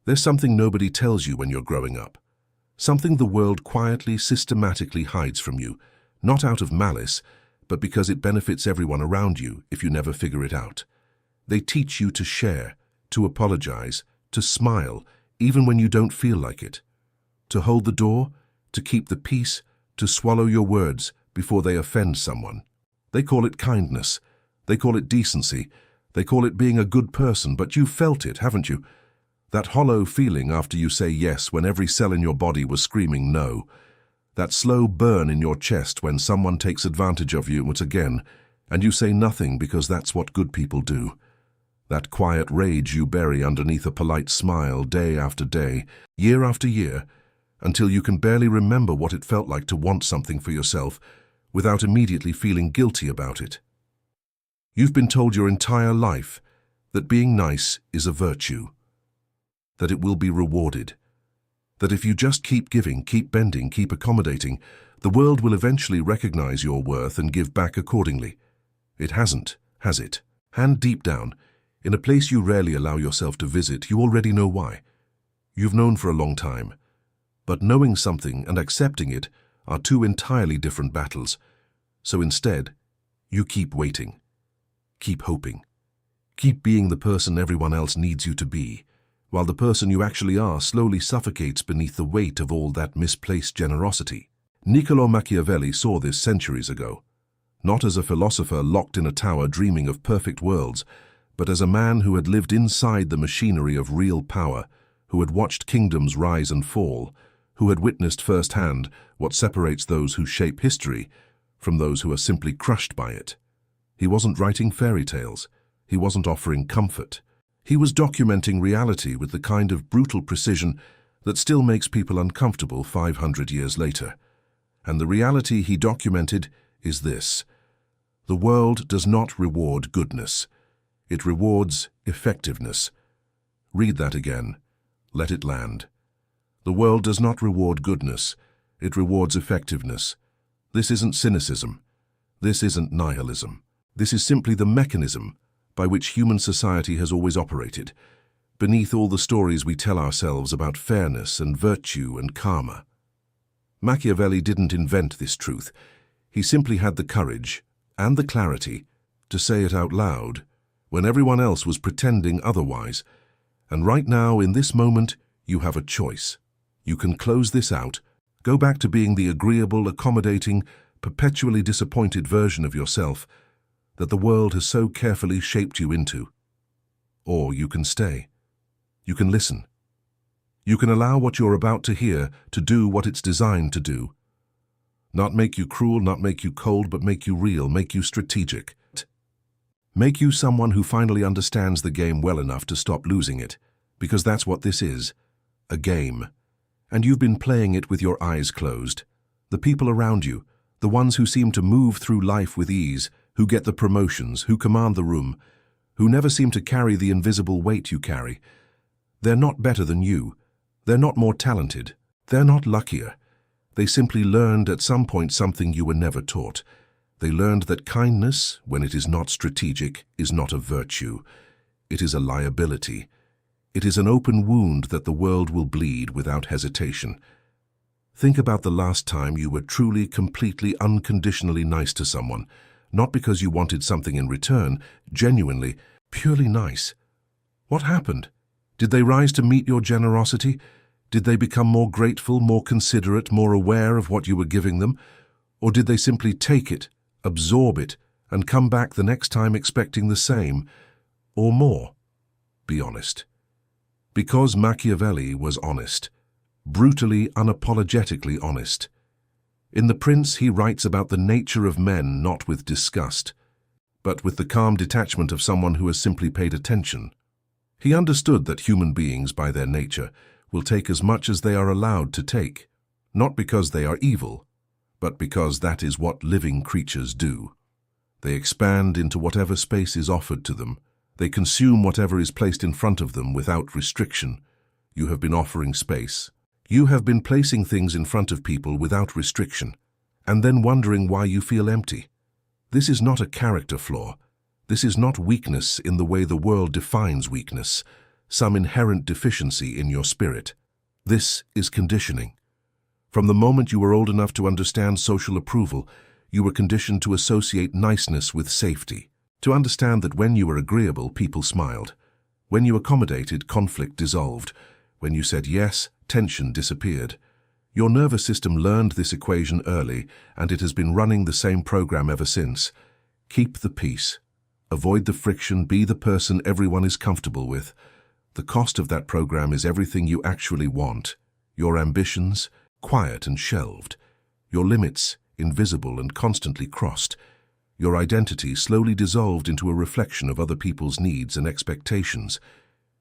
There's something nobody tells you when you're growing up. Something the world quietly, systematically hides from you, not out of malice, but because it benefits everyone around you if you never figure it out. They teach you to share, to apologize, to smile, even when you don't feel like it. To hold the door, to keep the peace, to swallow your words before they offend someone. They call it kindness. They call it decency. They call it being a good person, but you've felt it, haven't you? That hollow feeling after you say yes when every cell in your body was screaming no. That slow burn in your chest when someone takes advantage of you once again, and you say nothing because that's what good people do. That quiet rage you bury underneath a polite smile day after day, year after year, until you can barely remember what it felt like to want something for yourself without immediately feeling guilty about it. You've been told your entire life that being nice is a virtue, that it will be rewarded, that if you just keep giving, keep bending, keep accommodating, the world will eventually recognize your worth and give back accordingly. It hasn't, has it? And deep down, in a place you rarely allow yourself to visit, you already know why. You've known for a long time. But knowing something and accepting it are two entirely different battles. So instead, you keep waiting. Keep hoping. Keep being the person everyone else needs you to be, while the person you actually are slowly suffocates beneath the weight of all that misplaced generosity. Niccolò Machiavelli saw this centuries ago, not as a philosopher locked in a tower dreaming of perfect worlds, but as a man who had lived inside the machinery of real power, who had watched kingdoms rise and fall, who had witnessed firsthand what separates those who shape history from those who are simply crushed by it. He wasn't writing fairy tales. He wasn't offering comfort. He was documenting reality with the kind of brutal precision that still makes people uncomfortable 500 years later. And the reality he documented is this: the world does not reward goodness. It rewards effectiveness. Read that again. Let it land. The world does not reward goodness. It rewards effectiveness. This isn't cynicism. This isn't nihilism. This is simply the mechanism by which human society has always operated, beneath all the stories we tell ourselves about fairness and virtue and karma. Machiavelli didn't invent this truth. He simply had the courage and the clarity to say it out loud when everyone else was pretending otherwise. And right now, in this moment, you have a choice. You can close this out, go back to being the agreeable, accommodating, perpetually disappointed version of yourself that the world has so carefully shaped you into. Or you can stay. You can listen. You can allow what you're about to hear to do what it's designed to do. Not make you cruel, not make you cold, but make you real, make you strategic. Make you someone who finally understands the game well enough to stop losing it, because that's what this is, a game. And you've been playing it with your eyes closed. The people around you, the ones who seem to move through life with ease, who get the promotions, who command the room, who never seem to carry the invisible weight you carry. They're not better than you. They're not more talented. They're not luckier. They simply learned at some point something you were never taught. They learned that kindness, when it is not strategic, is not a virtue. It is a liability. It is an open wound that the world will bleed without hesitation. Think about the last time you were truly, completely, unconditionally nice to someone, not because you wanted something in return, genuinely, purely nice. What happened? Did they rise to meet your generosity? Did they become more grateful, more considerate, more aware of what you were giving them? Or did they simply take it, absorb it, and come back the next time expecting the same, or more? Be honest. Because Machiavelli was honest, brutally, unapologetically honest. In The Prince, he writes about the nature of men not with disgust, but with the calm detachment of someone who has simply paid attention. He understood that human beings, by their nature, will take as much as they are allowed to take, not because they are evil, but because that is what living creatures do. They expand into whatever space is offered to them. They consume whatever is placed in front of them without restriction. You have been offering space. You have been placing things in front of people without restriction, and then wondering why you feel empty. This is not a character flaw. This is not weakness in the way the world defines weakness. some inherent deficiency in your spirit. This is conditioning. From the moment you were old enough to understand social approval, you were conditioned to associate niceness with safety, to understand that when you were agreeable, people smiled. When you accommodated, conflict dissolved. When you said yes, tension disappeared. Your nervous system learned this equation early, and it has been running the same program ever since. Keep the peace. Avoid the friction, be the person everyone is comfortable with. The cost of that program is everything you actually want. Your ambitions, quiet and shelved. Your limits, invisible and constantly crossed. Your identity slowly dissolved into a reflection of other people's needs and expectations.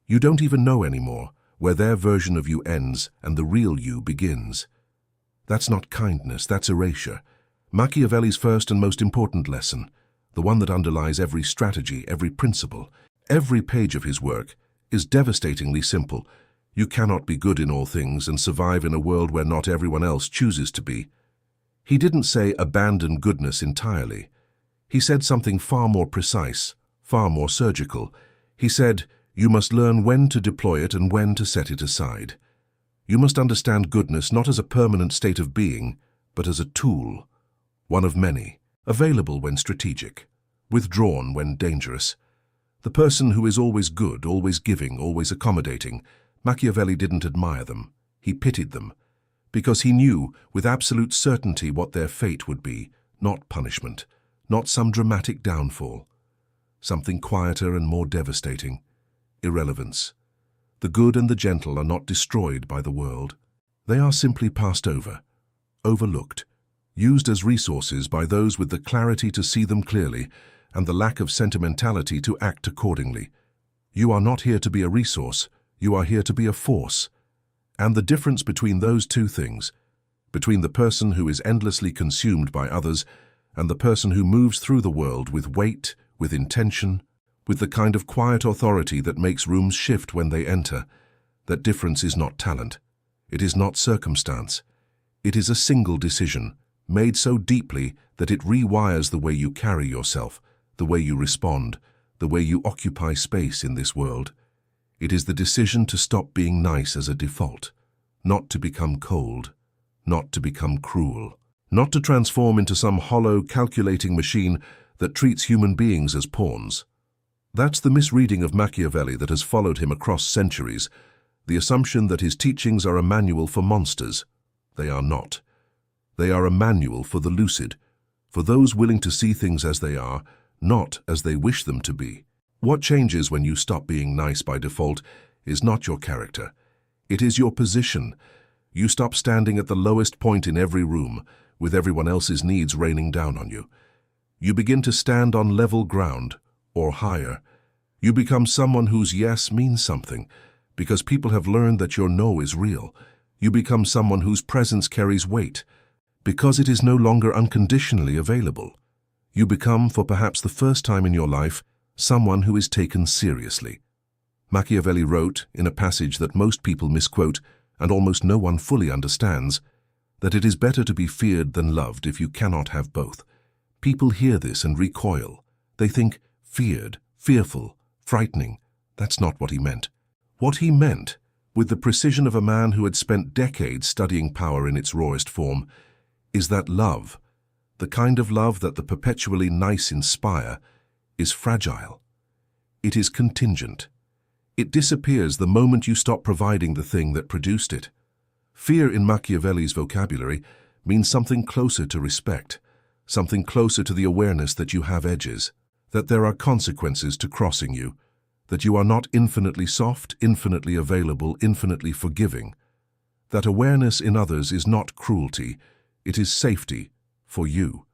You don't even know anymore where their version of you ends and the real you begins. That's not kindness, that's erasure. Machiavelli's first and most important lesson, the one that underlies every strategy, every principle, every page of his work, is devastatingly simple. You cannot be good in all things and survive in a world where not everyone else chooses to be. He didn't say abandon goodness entirely. He said something far more precise, far more surgical. He said, you must learn when to deploy it and when to set it aside. You must understand goodness not as a permanent state of being, but as a tool, one of many, available when strategic, withdrawn when dangerous. The person who is always good, always giving, always accommodating, Machiavelli didn't admire them. He pitied them, because he knew with absolute certainty what their fate would be, not punishment, not some dramatic downfall. Something quieter and more devastating. Irrelevance. The good and the gentle are not destroyed by the world. They are simply passed over, overlooked, used as resources by those with the clarity to see them clearly and the lack of sentimentality to act accordingly. You are not here to be a resource, you are here to be a force. And the difference between those two things, between the person who is endlessly consumed by others and the person who moves through the world with weight, with intention, with the kind of quiet authority that makes rooms shift when they enter, that difference is not talent. It is not circumstance. It is a single decision, made so deeply that it rewires the way you carry yourself, the way you respond, the way you occupy space in this world. It is the decision to stop being nice as a default, not to become cold, not to become cruel, not to transform into some hollow, calculating machine that treats human beings as pawns. That's the misreading of Machiavelli that has followed him across centuries, the assumption that his teachings are a manual for monsters. They are not. They are a manual for the lucid, for those willing to see things as they are, not as they wish them to be. What changes when you stop being nice by default is not your character. It is your position. You stop standing at the lowest point in every room, with everyone else's needs raining down on you. You begin to stand on level ground, or higher. You become someone whose yes means something, because people have learned that your no is real. You become someone whose presence carries weight, because it is no longer unconditionally available. You become, for perhaps the first time in your life, someone who is taken seriously. Machiavelli wrote, in a passage that most people misquote and almost no one fully understands, that it is better to be feared than loved if you cannot have both. People hear this and recoil. They think, feared, fearful, frightening. That's not what he meant. What he meant, with the precision of a man who had spent decades studying power in its rawest form, is that love, the kind of love that the perpetually nice inspire, is fragile. It is contingent. It disappears the moment you stop providing the thing that produced it. Fear in Machiavelli's vocabulary means something closer to respect, something closer to the awareness that you have edges, that there are consequences to crossing you, that you are not infinitely soft, infinitely available, infinitely forgiving. That awareness in others is not cruelty, it is safety for you,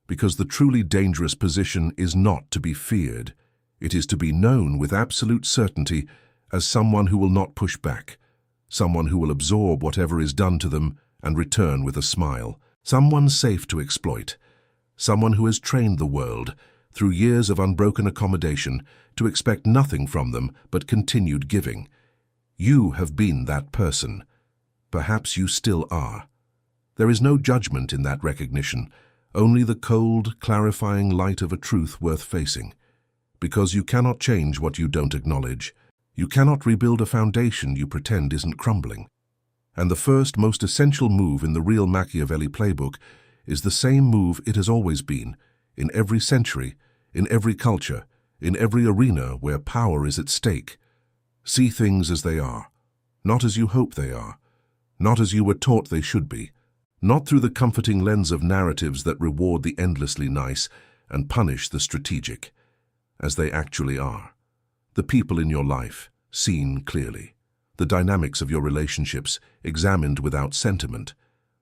because the truly dangerous position is not to be feared. It is to be known with absolute certainty as someone who will not push back, someone who will absorb whatever is done to them and return with a smile, someone safe to exploit, someone who has trained the world, through years of unbroken accommodation, to expect nothing from them but continued giving. You have been that person. Perhaps you still are. There is no judgment in that recognition, only the cold, clarifying light of a truth worth facing. Because you cannot change what you don't acknowledge, You cannot rebuild a foundation you pretend isn't crumbling. And the first, most essential move in the real Machiavelli playbook is the same move it has always been, in every century, in every culture, in every arena where power is at stake. See things as they are, not as you hope they are, not as you were taught they should be, not through the comforting lens of narratives that reward the endlessly nice and punish the strategic, as they actually are. The people in your life, seen clearly. The dynamics of your relationships, examined without sentiment.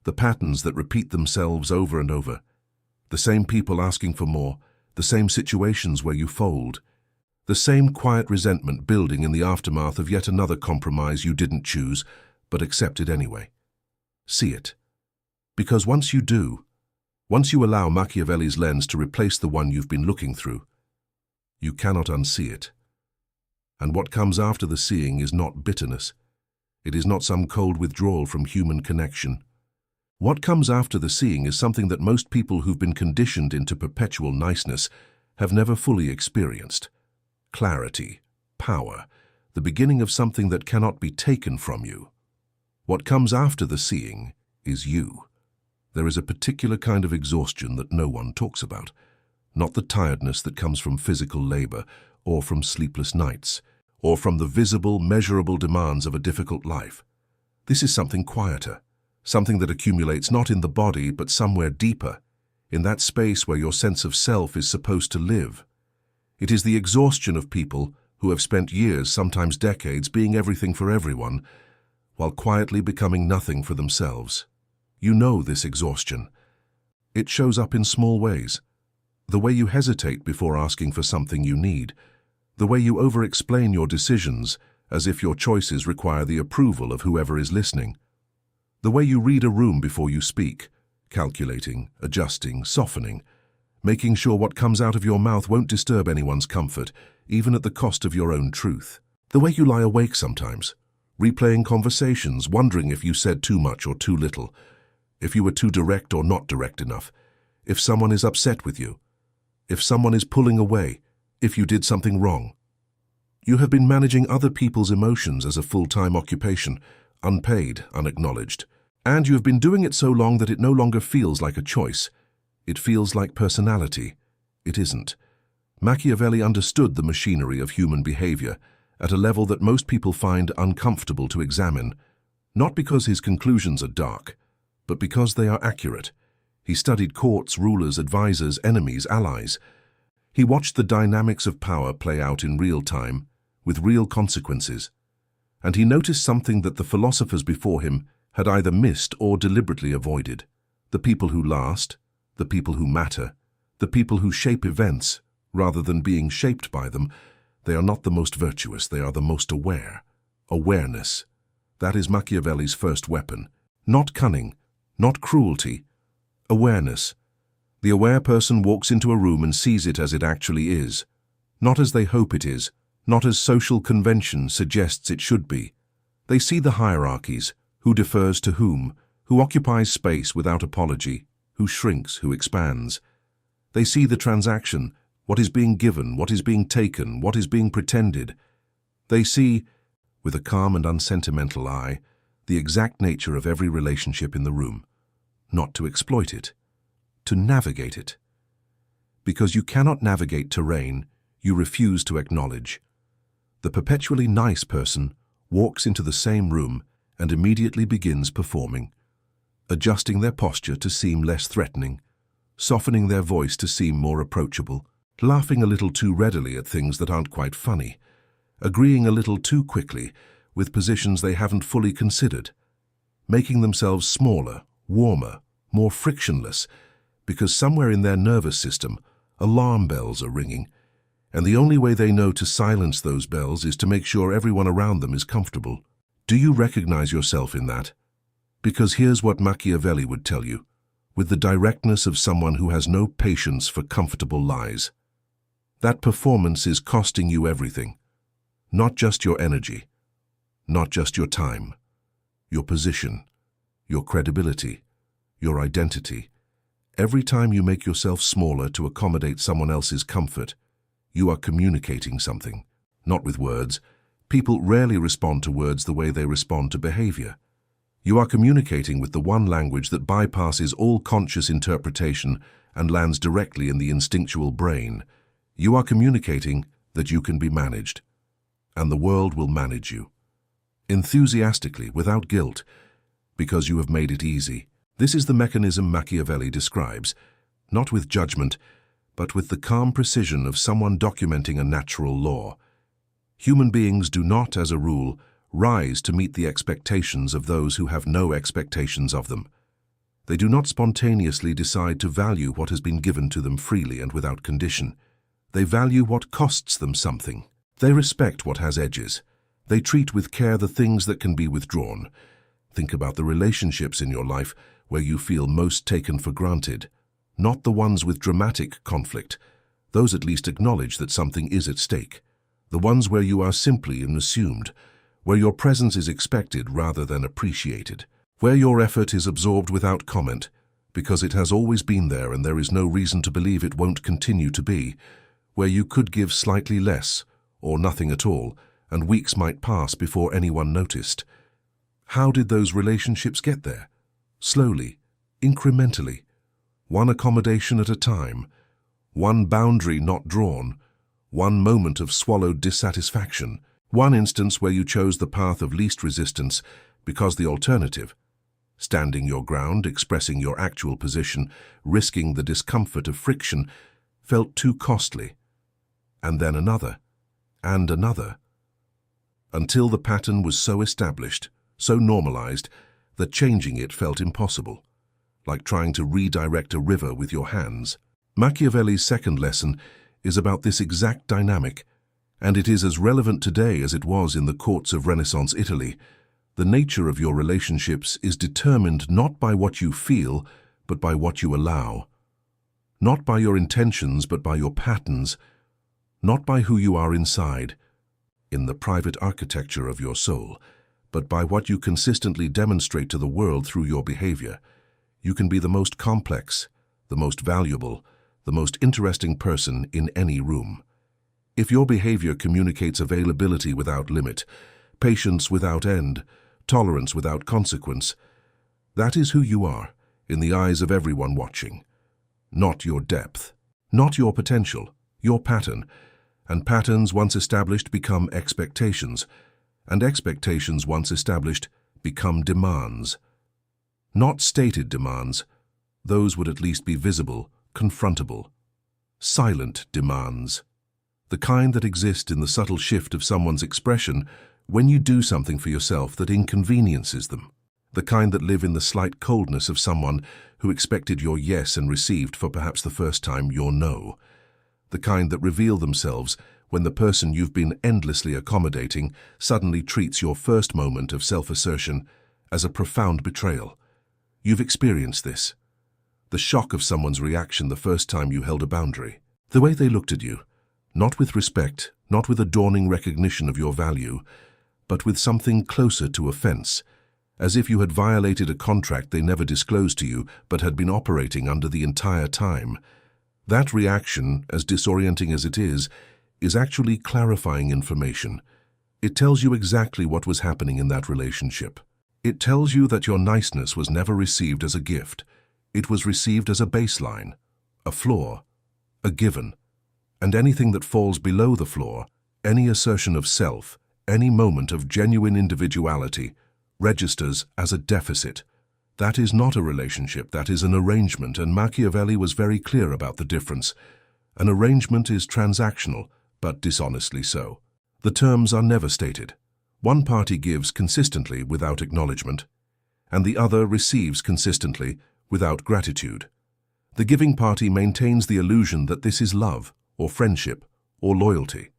The patterns that repeat themselves over and over. The same people asking for more, the same situations where you fold. The same quiet resentment building in the aftermath of yet another compromise you didn't choose, but accepted anyway. See it. Because once you do, once you allow Machiavelli's lens to replace the one you've been looking through, you cannot unsee it. And what comes after the seeing is not bitterness. It is not some cold withdrawal from human connection. What comes after the seeing is something that most people who've been conditioned into perpetual niceness have never fully experienced. Clarity, power, the beginning of something that cannot be taken from you. What comes after the seeing is you. There is a particular kind of exhaustion that no one talks about. Not the tiredness that comes from physical labor or from sleepless nights, or from the visible, measurable demands of a difficult life. This is something quieter, something that accumulates not in the body but somewhere deeper, in that space where your sense of self is supposed to live. It is the exhaustion of people who have spent years, sometimes decades, being everything for everyone, while quietly becoming nothing for themselves. You know this exhaustion. It shows up in small ways. The way you hesitate before asking for something you need, the way you over-explain your decisions as if your choices require the approval of whoever is listening, the way you read a room before you speak, calculating, adjusting, softening, making sure what comes out of your mouth won't disturb anyone's comfort, even at the cost of your own truth. The way you lie awake sometimes, replaying conversations, wondering if you said too much or too little, if you were too direct or not direct enough, if someone is upset with you, if someone is pulling away, if you did something wrong. You have been managing other people's emotions as a full-time occupation, unpaid, unacknowledged. And you have been doing it so long that it no longer feels like a choice. It feels like personality. It isn't. Machiavelli understood the machinery of human behavior at a level that most people find uncomfortable to examine, not because his conclusions are dark, but because they are accurate. He studied courts, rulers, advisors, enemies, allies. He watched the dynamics of power play out in real time, with real consequences. And he noticed something that the philosophers before him had either missed or deliberately avoided. The people who last, the people who matter, the people who shape events, rather than being shaped by them, they are not the most virtuous, they are the most aware. Awareness. That is Machiavelli's first weapon. Not cunning, not cruelty. Awareness. The aware person walks into a room and sees it as it actually is, not as they hope it is, not as social convention suggests it should be. They see the hierarchies, who defers to whom, who occupies space without apology, who shrinks, who expands. They see the transaction, what is being given, what is being taken, what is being pretended. They see, with a calm and unsentimental eye, the exact nature of every relationship in the room, not to exploit it, to navigate it. Because you cannot navigate terrain, you refuse to acknowledge. The perpetually nice person walks into the same room and immediately begins performing, adjusting their posture to seem less threatening, softening their voice to seem more approachable, laughing a little too readily at things that aren't quite funny, agreeing a little too quickly with positions they haven't fully considered, making themselves smaller, warmer, more frictionless, because somewhere in their nervous system, alarm bells are ringing, and the only way they know to silence those bells is to make sure everyone around them is comfortable. Do you recognize yourself in that? Because here's what Machiavelli would tell you, with the directness of someone who has no patience for comfortable lies. That performance is costing you everything, not just your energy, not just your time, your position, your credibility, your identity. Every time you make yourself smaller to accommodate someone else's comfort, you are communicating something, not with words, People rarely respond to words the way they respond to behavior. You are communicating with the one language that bypasses all conscious interpretation and lands directly in the instinctual brain. You are communicating that you can be managed, and the world will manage you. Enthusiastically, without guilt, because you have made it easy. This is the mechanism Machiavelli describes, not with judgment, but with the calm precision of someone documenting a natural law. Human beings do not, as a rule, rise to meet the expectations of those who have no expectations of them. They do not spontaneously decide to value what has been given to them freely and without condition. They value what costs them something. They respect what has edges. They treat with care the things that can be withdrawn. Think about the relationships in your life where you feel most taken for granted, not the ones with dramatic conflict. Those at least acknowledge that something is at stake. The ones where you are simply assumed, where your presence is expected rather than appreciated, where your effort is absorbed without comment, because it has always been there and there is no reason to believe it won't continue to be, where you could give slightly less, or nothing at all, and weeks might pass before anyone noticed. How did those relationships get there? Slowly, incrementally, one accommodation at a time, one boundary not drawn, one moment of swallowed dissatisfaction, one instance where you chose the path of least resistance because the alternative, standing your ground, expressing your actual position, risking the discomfort of friction, felt too costly. And then another, and another, until the pattern was so established, so normalized, that changing it felt impossible, like trying to redirect a river with your hands. Machiavelli's second lesson is about this exact dynamic, and it is as relevant today as it was in the courts of Renaissance Italy. The nature of your relationships is determined not by what you feel, but by what you allow. Not by your intentions, but by your patterns. Not by who you are inside, in the private architecture of your soul, but by what you consistently demonstrate to the world through your behavior. You can be the most complex, the most valuable, the most interesting person in any room. If your behavior communicates availability without limit, patience without end, tolerance without consequence, that is who you are in the eyes of everyone watching. Not your depth, not your potential, your pattern. And patterns once established become expectations, and expectations once established become demands. Not stated demands, those would at least be visible, confrontable. Silent demands, the kind that exist in the subtle shift of someone's expression when you do something for yourself that inconveniences them. The kind that live in the slight coldness of someone who expected your yes and received for perhaps the first time your no. The kind that reveal themselves when the person you've been endlessly accommodating suddenly treats your first moment of self-assertion as a profound betrayal. You've experienced this. The shock of someone's reaction the first time you held a boundary. The way they looked at you, not with respect, not with a dawning recognition of your value, but with something closer to offense, as if you had violated a contract they never disclosed to you but had been operating under the entire time. That reaction, as disorienting as it is actually clarifying information. It tells you exactly what was happening in that relationship. It tells you that your niceness was never received as a gift. It was received as a baseline, a floor, a given. And anything that falls below the floor, any assertion of self, any moment of genuine individuality, registers as a deficit. That is not a relationship, that is an arrangement, and Machiavelli was very clear about the difference. An arrangement is transactional, but dishonestly so. The terms are never stated. One party gives consistently without acknowledgement, and the other receives consistently without gratitude. The giving party maintains the illusion that this is love, or friendship, or loyalty.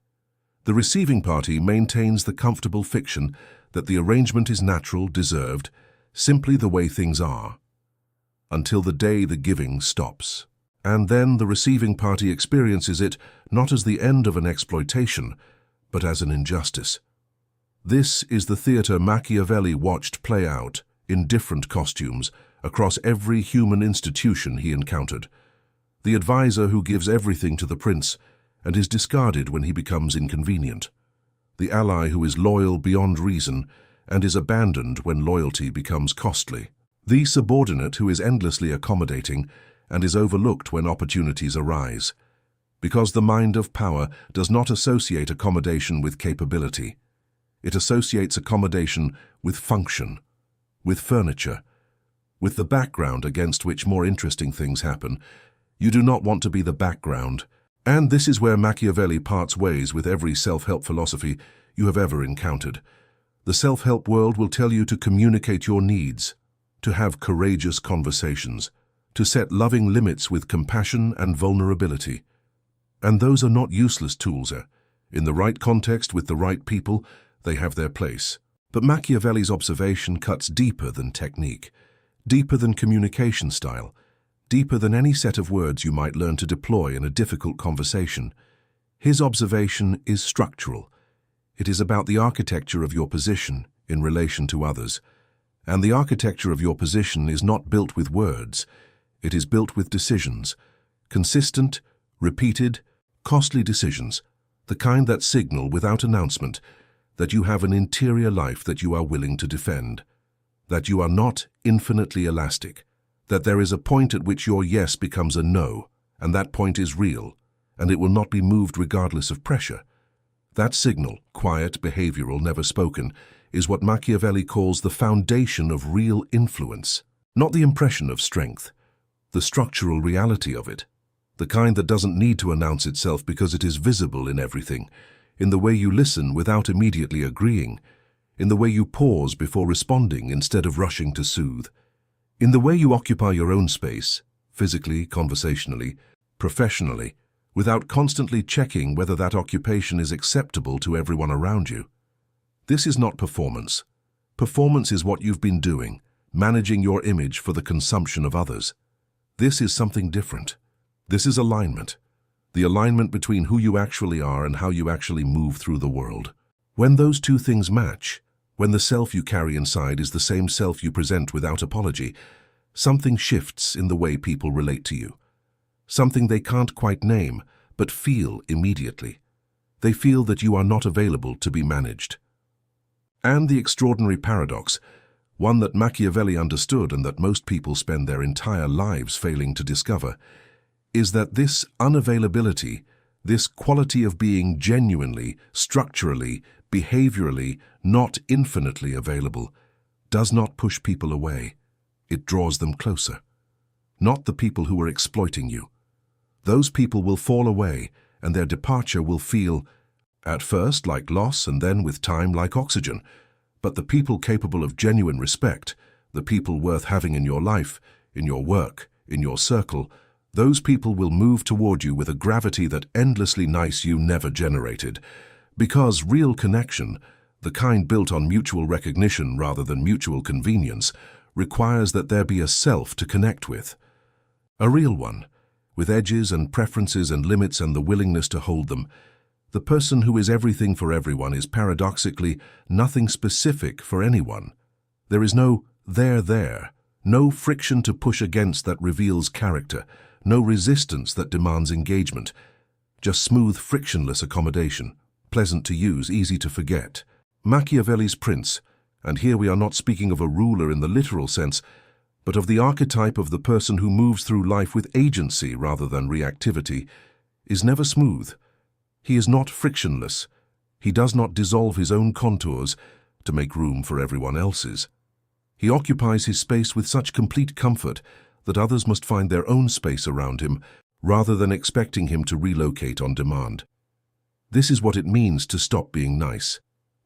The receiving party maintains the comfortable fiction that the arrangement is natural, deserved, simply the way things are, until the day the giving stops. And then the receiving party experiences it not as the end of an exploitation, but as an injustice. This is the theater Machiavelli watched play out in different costumes across every human institution he encountered. The advisor who gives everything to the prince and is discarded when he becomes inconvenient. the ally who is loyal beyond reason and is abandoned when loyalty becomes costly, the subordinate who is endlessly accommodating and is overlooked when opportunities arise. Because the mind of power does not associate accommodation with capability. It associates accommodation with function, with furniture, with the background against which more interesting things happen. You do not want to be the background. And this is where Machiavelli parts ways with every self-help philosophy you have ever encountered. The self-help world will tell you to communicate your needs, to have courageous conversations, to set loving limits with compassion and vulnerability. And those are not useless tools. In the right context with the right people, they have their place. But Machiavelli's observation cuts deeper than technique, deeper than communication style, deeper than any set of words you might learn to deploy in a difficult conversation. His observation is structural. It is about the architecture of your position in relation to others. And the architecture of your position is not built with words. It is built with decisions, consistent, repeated, costly decisions, the kind that signal without announcement that you have an interior life that you are willing to defend, that you are not infinitely elastic, that there is a point at which your yes becomes a no, and that point is real, and it will not be moved regardless of pressure. That signal, quiet, behavioral, never spoken, is what Machiavelli calls the foundation of real influence, not the impression of strength, the structural reality of it. The kind that doesn't need to announce itself because it is visible in everything, in the way you listen without immediately agreeing, in the way you pause before responding instead of rushing to soothe, in the way you occupy your own space, physically, conversationally, professionally, without constantly checking whether that occupation is acceptable to everyone around you. This is not performance. Performance is what you've been doing, managing your image for the consumption of others. This is something different. This is alignment, the alignment between who you actually are and how you actually move through the world. When those two things match, when the self you carry inside is the same self you present without apology, something shifts in the way people relate to you. Something they can't quite name, but feel immediately. They feel that you are not available to be managed. And the extraordinary paradox, one that Machiavelli understood and that most people spend their entire lives failing to discover, is that this unavailability, this quality of being genuinely, structurally, behaviorally, not infinitely available, does not push people away. It draws them closer. Not the people who are exploiting you. Those people will fall away, and their departure will feel, at first like loss and then with time like oxygen. But the people capable of genuine respect, the people worth having in your life, in your work, in your circle, those people will move toward you with a gravity that endlessly nice you never generated. Because real connection, the kind built on mutual recognition rather than mutual convenience, requires that there be a self to connect with. A real one, with edges and preferences and limits and the willingness to hold them. The person who is everything for everyone is paradoxically nothing specific for anyone. There is no there, no friction to push against that reveals character, no resistance that demands engagement, just smooth, frictionless accommodation, pleasant to use, easy to forget. Machiavelli's prince, and here we are not speaking of a ruler in the literal sense, but of the archetype of the person who moves through life with agency rather than reactivity, is never smooth. He is not frictionless. He does not dissolve his own contours to make room for everyone else's. He occupies his space with such complete comfort that others must find their own space around him rather than expecting him to relocate on demand. This is what it means to stop being nice,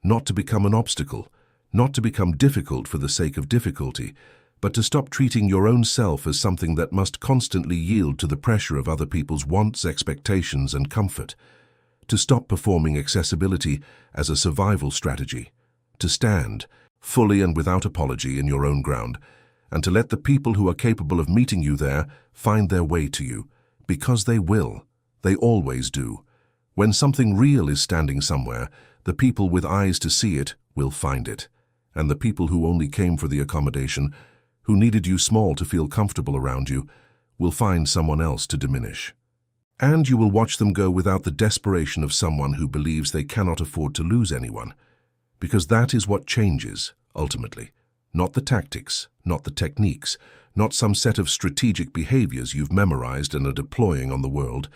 not to become an obstacle, not to become difficult for the sake of difficulty, but to stop treating your own self as something that must constantly yield to the pressure of other people's wants, expectations, and comfort. To stop performing accessibility as a survival strategy, to stand, fully and without apology, in your own ground, and to let the people who are capable of meeting you there find their way to you, because they will. They always do. When something real is standing somewhere, the people with eyes to see it will find it, and the people who only came for the accommodation, who needed you small to feel comfortable around you, will find someone else to diminish. And you will watch them go without the desperation of someone who believes they cannot afford to lose anyone. Because that is what changes, ultimately. Not the tactics, not the techniques, not some set of strategic behaviors you've memorized and are deploying on the world.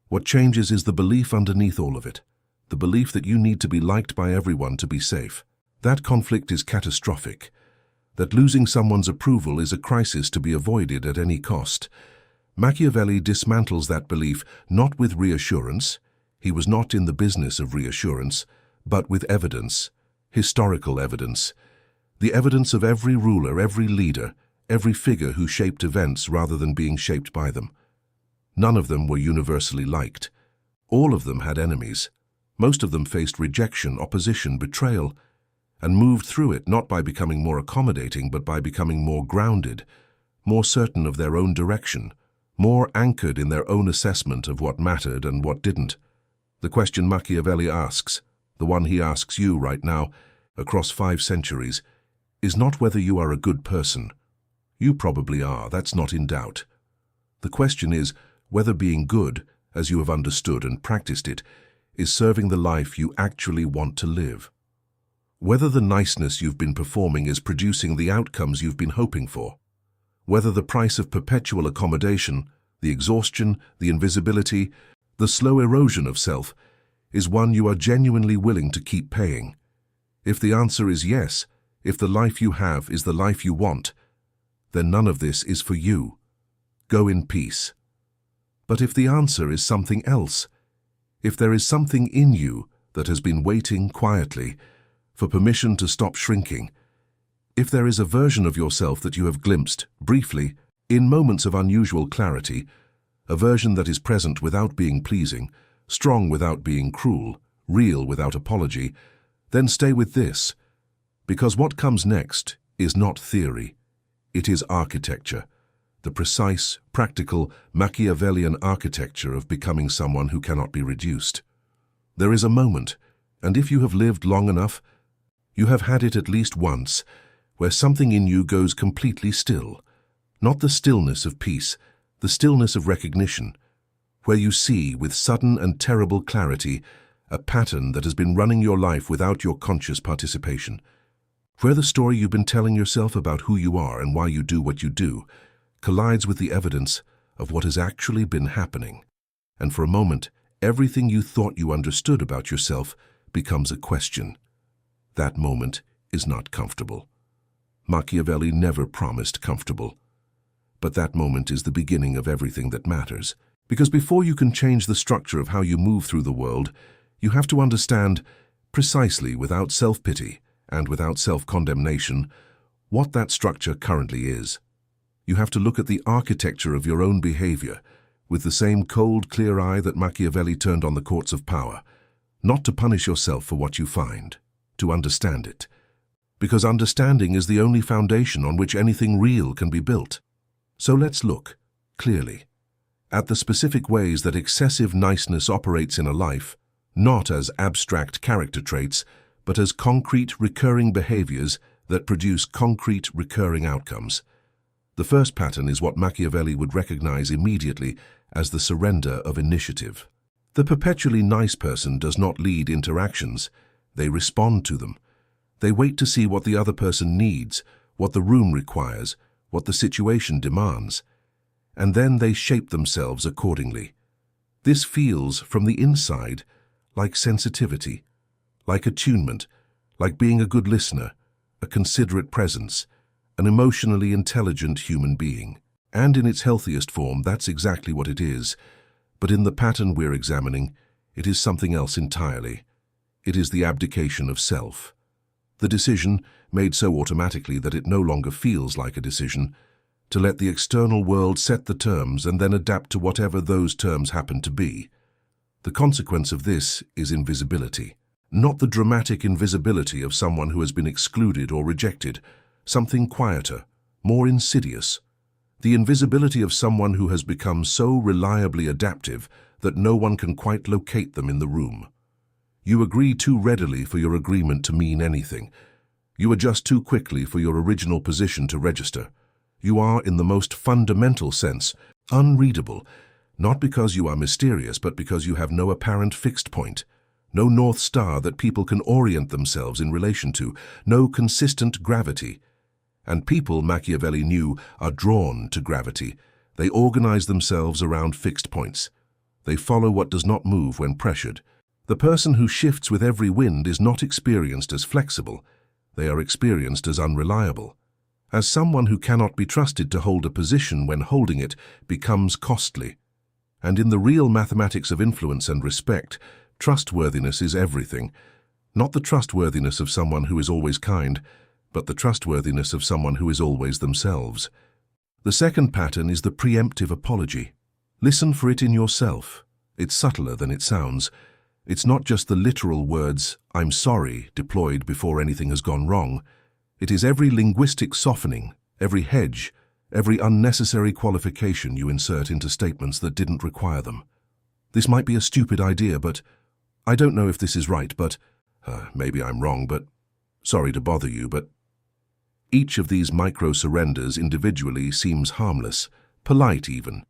What changes is the belief underneath all of it. The belief that you need to be liked by everyone to be safe. That conflict is catastrophic. That losing someone's approval is a crisis to be avoided at any cost. Machiavelli dismantles that belief not with reassurance. He was not in the business of reassurance, but with evidence, historical evidence. The evidence of every ruler, every leader, every figure who shaped events rather than being shaped by them. None of them were universally liked. All of them had enemies. Most of them faced rejection, opposition, betrayal, and moved through it not by becoming more accommodating, but by becoming more grounded, more certain of their own direction, more anchored in their own assessment of what mattered and what didn't. The question Machiavelli asks, the one he asks you right now, across 5 centuries, is not whether you are a good person. You probably are, that's not in doubt. The question is whether being good, as you have understood and practiced it, is serving the life you actually want to live. Whether the niceness you've been performing is producing the outcomes you've been hoping for. Whether the price of perpetual accommodation, the exhaustion, the invisibility, the slow erosion of self, is one you are genuinely willing to keep paying. If the answer is yes, if the life you have is the life you want, then none of this is for you. Go in peace. But if the answer is something else, if there is something in you that has been waiting quietly for permission to stop shrinking, if there is a version of yourself that you have glimpsed, briefly, in moments of unusual clarity, a version that is present without being pleasing, strong without being cruel, real without apology, then stay with this, because what comes next is not theory, it is architecture, the precise, practical, Machiavellian architecture of becoming someone who cannot be reduced. There is a moment, and if you have lived long enough, you have had it at least once, where something in you goes completely still, not the stillness of peace, the stillness of recognition, where you see with sudden and terrible clarity a pattern that has been running your life without your conscious participation, where the story you've been telling yourself about who you are and why you do what you do collides with the evidence of what has actually been happening, and for a moment everything you thought you understood about yourself becomes a question. That moment is not comfortable. Machiavelli never promised comfortable. But that moment is the beginning of everything that matters. Because before you can change the structure of how you move through the world, you have to understand, precisely without self-pity and without self-condemnation, what that structure currently is. You have to look at the architecture of your own behavior with the same cold, clear eye that Machiavelli turned on the courts of power, not to punish yourself for what you find, to understand it. Because understanding is the only foundation on which anything real can be built. So let's look, clearly, at the specific ways that excessive niceness operates in a life, not as abstract character traits, but as concrete recurring behaviors that produce concrete recurring outcomes. The first pattern is what Machiavelli would recognize immediately as the surrender of initiative. The perpetually nice person does not lead interactions, they respond to them. They wait to see what the other person needs, what the room requires, what the situation demands, and then they shape themselves accordingly. This feels, from the inside, like sensitivity, like attunement, like being a good listener, a considerate presence, an emotionally intelligent human being. And in its healthiest form, that's exactly what it is. But in the pattern we're examining, it is something else entirely. It is the abdication of self. The decision, made so automatically that it no longer feels like a decision, to let the external world set the terms and then adapt to whatever those terms happen to be. The consequence of this is invisibility. Not the dramatic invisibility of someone who has been excluded or rejected, something quieter, more insidious. The invisibility of someone who has become so reliably adaptive that no one can quite locate them in the room. You agree too readily for your agreement to mean anything. You adjust too quickly for your original position to register. You are, in the most fundamental sense, unreadable, Not because you are mysterious, but because you have no apparent fixed point, no North Star that people can orient themselves in relation to, no consistent gravity. And people, Machiavelli knew, are drawn to gravity. They organize themselves around fixed points. They follow what does not move when pressured. The person who shifts with every wind is not experienced as flexible. They are experienced as unreliable. As someone who cannot be trusted to hold a position when holding it becomes costly. And in the real mathematics of influence and respect, trustworthiness is everything. Not the trustworthiness of someone who is always kind, but the trustworthiness of someone who is always themselves. The second pattern is the preemptive apology. Listen for it in yourself. It's subtler than it sounds. It's not just the literal words, "I'm sorry," deployed before anything has gone wrong. It is every linguistic softening, every hedge, every unnecessary qualification you insert into statements that didn't require them. This might be a stupid idea, but I don't know if this is right, but maybe I'm wrong, but sorry to bother you, but each of these micro-surrenders individually seems harmless, polite even,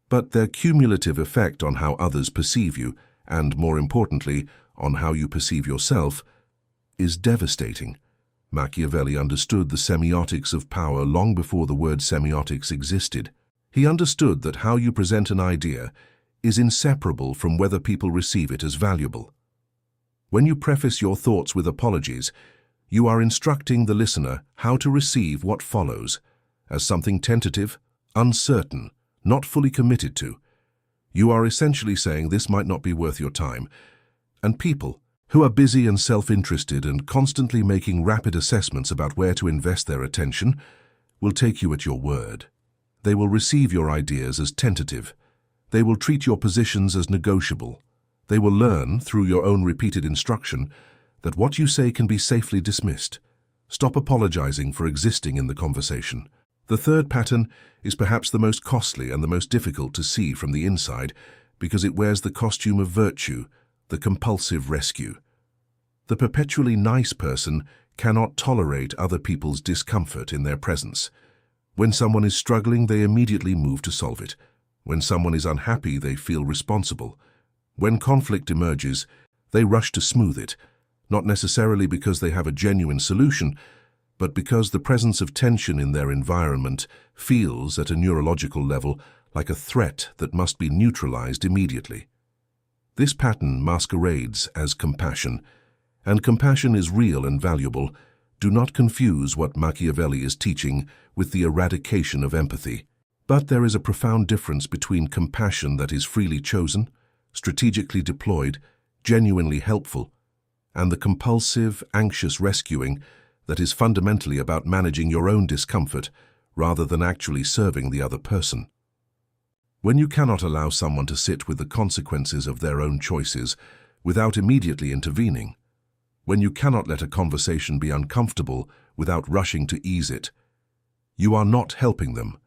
but their cumulative effect on how others perceive you, and more importantly, on how you perceive yourself, is devastating. Machiavelli understood the semiotics of power long before the word semiotics existed. He understood that how you present an idea is inseparable from whether people receive it as valuable. When you preface your thoughts with apologies, you are instructing the listener how to receive what follows, as something tentative, uncertain, not fully committed to. You are essentially saying this might not be worth your time, and people, who are busy and self-interested and constantly making rapid assessments about where to invest their attention, will take you at your word. They will receive your ideas as tentative. They will treat your positions as negotiable. They will learn, through your own repeated instruction, that what you say can be safely dismissed. Stop apologizing for existing in the conversation. The third pattern is perhaps the most costly and the most difficult to see from the inside because it wears the costume of virtue, the compulsive rescue. The perpetually nice person cannot tolerate other people's discomfort in their presence. When someone is struggling, they immediately move to solve it. When someone is unhappy, they feel responsible. When conflict emerges, they rush to smooth it, not necessarily because they have a genuine solution, but because the presence of tension in their environment feels, at a neurological level, like a threat that must be neutralized immediately. This pattern masquerades as compassion, and compassion is real and valuable. Do not confuse what Machiavelli is teaching with the eradication of empathy. But there is a profound difference between compassion that is freely chosen, strategically deployed, genuinely helpful, and the compulsive, anxious rescuing that is fundamentally about managing your own discomfort rather than actually serving the other person. When you cannot allow someone to sit with the consequences of their own choices without immediately intervening, when you cannot let a conversation be uncomfortable without rushing to ease it, you are not helping them.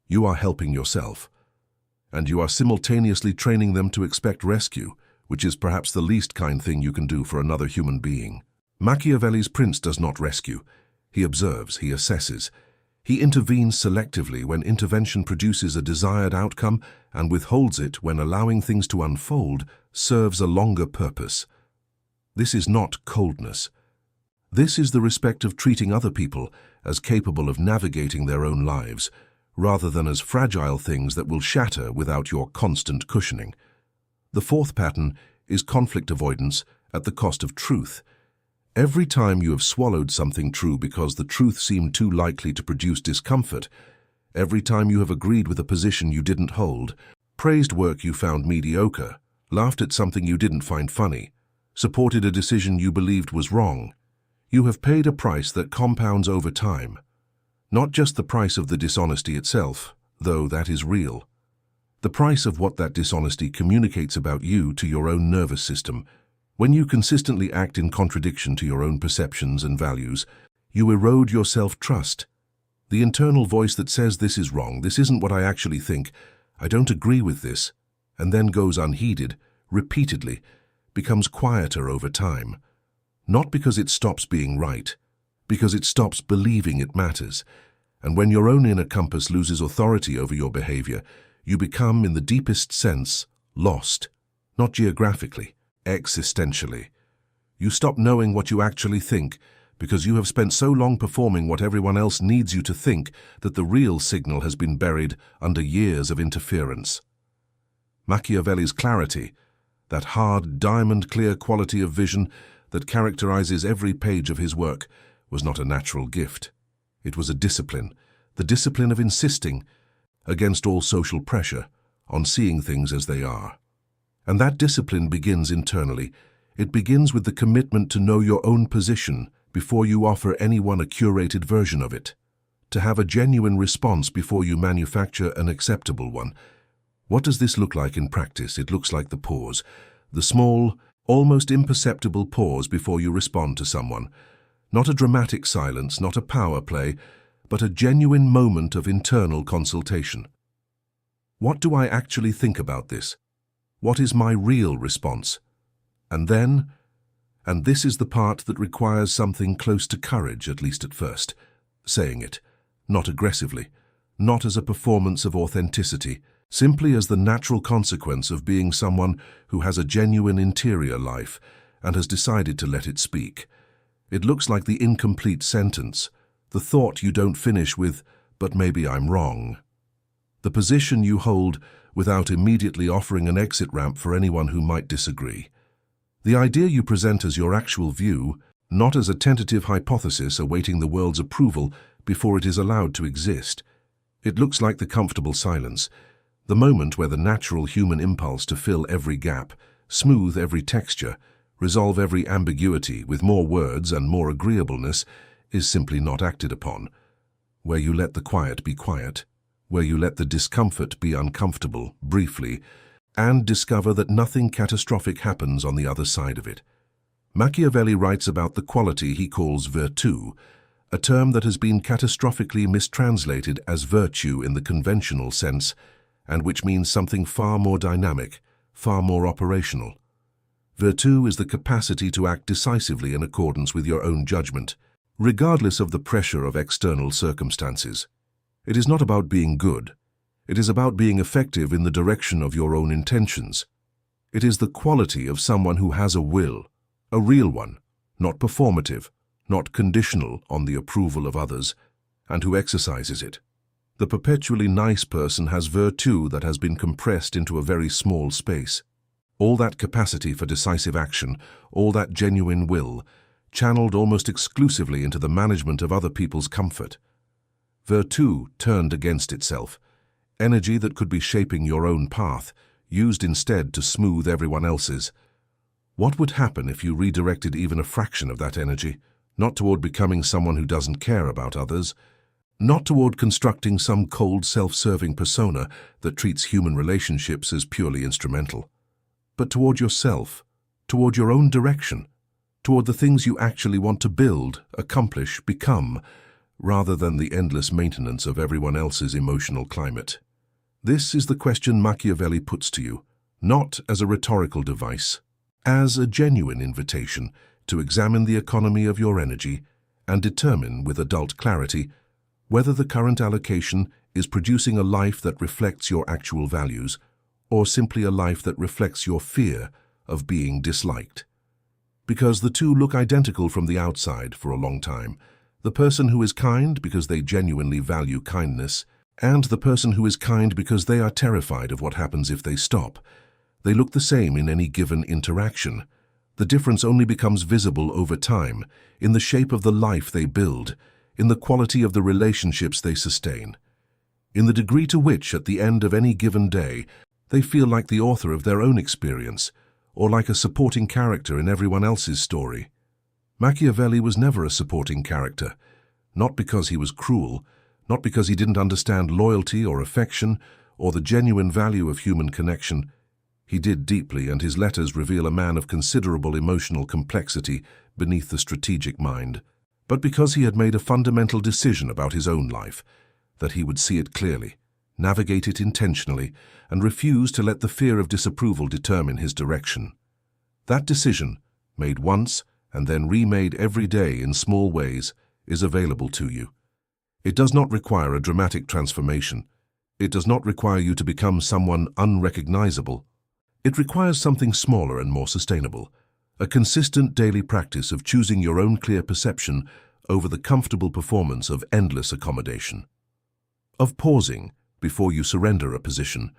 You are helping yourself. And you are simultaneously training them to expect rescue, which is perhaps the least kind thing you can do for another human being. Machiavelli's prince does not rescue. He observes, he assesses. He intervenes selectively when intervention produces a desired outcome and withholds it when allowing things to unfold serves a longer purpose. This is not coldness. This is the respect of treating other people as capable of navigating their own lives, rather than as fragile things that will shatter without your constant cushioning. The fourth pattern is conflict avoidance at the cost of truth. Every time you have swallowed something true because the truth seemed too likely to produce discomfort, every time you have agreed with a position you didn't hold, praised work you found mediocre, laughed at something you didn't find funny, supported a decision you believed was wrong, you have paid a price that compounds over time. Not just the price of the dishonesty itself, though that is real. The price of what that dishonesty communicates about you to your own nervous system. When you consistently act in contradiction to your own perceptions and values, you erode your self-trust. The internal voice that says this is wrong, this isn't what I actually think, I don't agree with this, and then goes unheeded, repeatedly, becomes quieter over time. Not because it stops being right, because it stops believing it matters. And when your own inner compass loses authority over your behavior, You become, in the deepest sense, lost, not geographically, existentially. You stop knowing what you actually think because you have spent so long performing what everyone else needs you to think that the real signal has been buried under years of interference. Machiavelli's clarity, that hard, diamond-clear quality of vision that characterizes every page of his work, was not a natural gift. It was a discipline, the discipline of insisting, against all social pressure, on seeing things as they are. And that discipline begins internally. It begins with the commitment to know your own position before you offer anyone a curated version of it, to have a genuine response before you manufacture an acceptable one. What does this look like in practice? It looks like the pause, the small, almost imperceptible pause before you respond to someone. Not a dramatic silence, not a power play, but a genuine moment of internal consultation. What do I actually think about this? What is my real response? And then, and this is the part that requires something close to courage, at least at first, saying it, not aggressively, not as a performance of authenticity, simply as the natural consequence of being someone who has a genuine interior life and has decided to let it speak. It looks like the incomplete sentence, the thought you don't finish with, "but maybe I'm wrong." The position you hold without immediately offering an exit ramp for anyone who might disagree. The idea you present as your actual view, not as a tentative hypothesis awaiting the world's approval before it is allowed to exist. It looks like the comfortable silence, the moment where the natural human impulse to fill every gap, smooth every texture, resolve every ambiguity with more words and more agreeableness is simply not acted upon, where you let the quiet be quiet, where you let the discomfort be uncomfortable, briefly, and discover that nothing catastrophic happens on the other side of it. Machiavelli writes about the quality he calls virtù, a term that has been catastrophically mistranslated as virtue in the conventional sense, and which means something far more dynamic, far more operational. Virtù is the capacity to act decisively in accordance with your own judgment, regardless of the pressure of external circumstances. It is not about being good. It is about being effective in the direction of your own intentions. It is the quality of someone who has a will, a real one, not performative, not conditional on the approval of others, and who exercises it. The perpetually nice person has virtù that has been compressed into a very small space. All that capacity for decisive action, all that genuine will, channeled almost exclusively into the management of other people's comfort. Virtù turned against itself, energy that could be shaping your own path, used instead to smooth everyone else's. What would happen if you redirected even a fraction of that energy, not toward becoming someone who doesn't care about others, not toward constructing some cold, self-serving persona that treats human relationships as purely instrumental, but toward yourself, toward your own direction, toward the things you actually want to build, accomplish, become, rather than the endless maintenance of everyone else's emotional climate? This is the question Machiavelli puts to you, not as a rhetorical device, as a genuine invitation to examine the economy of your energy and determine with adult clarity whether the current allocation is producing a life that reflects your actual values or simply a life that reflects your fear of being disliked. Because the two look identical from the outside for a long time. The person who is kind because they genuinely value kindness, and the person who is kind because they are terrified of what happens if they stop. They look the same in any given interaction. The difference only becomes visible over time, in the shape of the life they build, in the quality of the relationships they sustain, in the degree to which, at the end of any given day, they feel like the author of their own experience, or like a supporting character in everyone else's story. Machiavelli was never a supporting character, not because he was cruel, not because he didn't understand loyalty or affection or the genuine value of human connection. He did deeply, and his letters reveal a man of considerable emotional complexity beneath the strategic mind, but because he had made a fundamental decision about his own life, that he would see it clearly, navigate it intentionally, and refuse to let the fear of disapproval determine his direction. That decision, made once and then remade every day in small ways, is available to you. It does not require a dramatic transformation. It does not require you to become someone unrecognizable. It requires something smaller and more sustainable, a consistent daily practice of choosing your own clear perception over the comfortable performance of endless accommodation, of pausing before you surrender a position,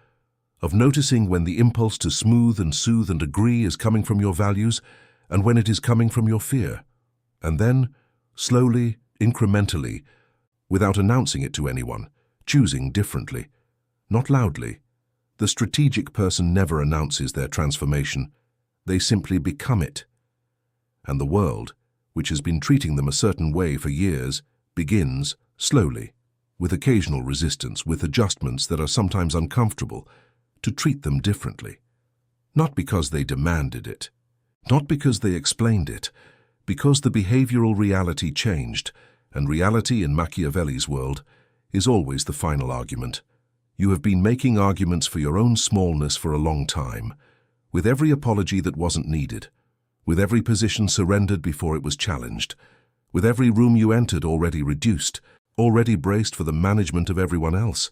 of noticing when the impulse to smooth and soothe and agree is coming from your values and when it is coming from your fear, and then, slowly, incrementally, without announcing it to anyone, choosing differently, not loudly. The strategic person never announces their transformation. They simply become it. And the world, which has been treating them a certain way for years, begins, slowly, with occasional resistance, with adjustments that are sometimes uncomfortable, to treat them differently. Not because they demanded it, not because they explained it, because the behavioral reality changed, and reality in Machiavelli's world is always the final argument. You have been making arguments for your own smallness for a long time, with every apology that wasn't needed, with every position surrendered before it was challenged, with every room you entered already reduced, already braced for the management of everyone else.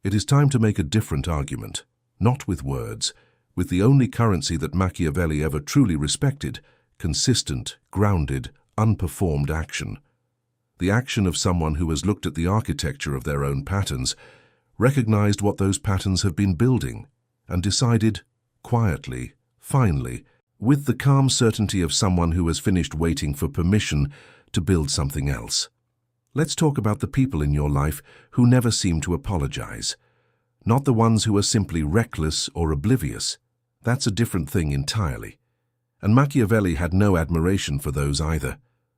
It is time to make a different argument, not with words, with the only currency that Machiavelli ever truly respected, consistent, grounded, unperformed action. The action of someone who has looked at the architecture of their own patterns, recognized what those patterns have been building, and decided, quietly, finally, with the calm certainty of someone who has finished waiting for permission to build something else. Let's talk about the people in your life who never seem to apologize. Not the ones who are simply reckless or oblivious. That's a different thing entirely. And Machiavelli had no admiration for those either.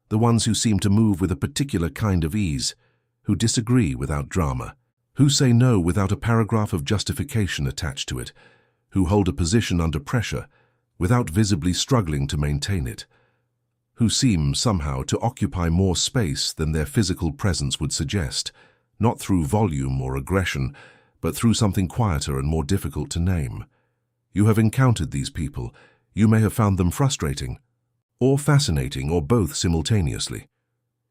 The ones who seem to move with a particular kind of ease, who disagree without drama, who say no without a paragraph of justification attached to it, who hold a position under pressure without visibly struggling to maintain it, who seem somehow to occupy more space than their physical presence would suggest, not through volume or aggression, but through something quieter and more difficult to name. You have encountered these people. You may have found them frustrating, or fascinating, or both simultaneously.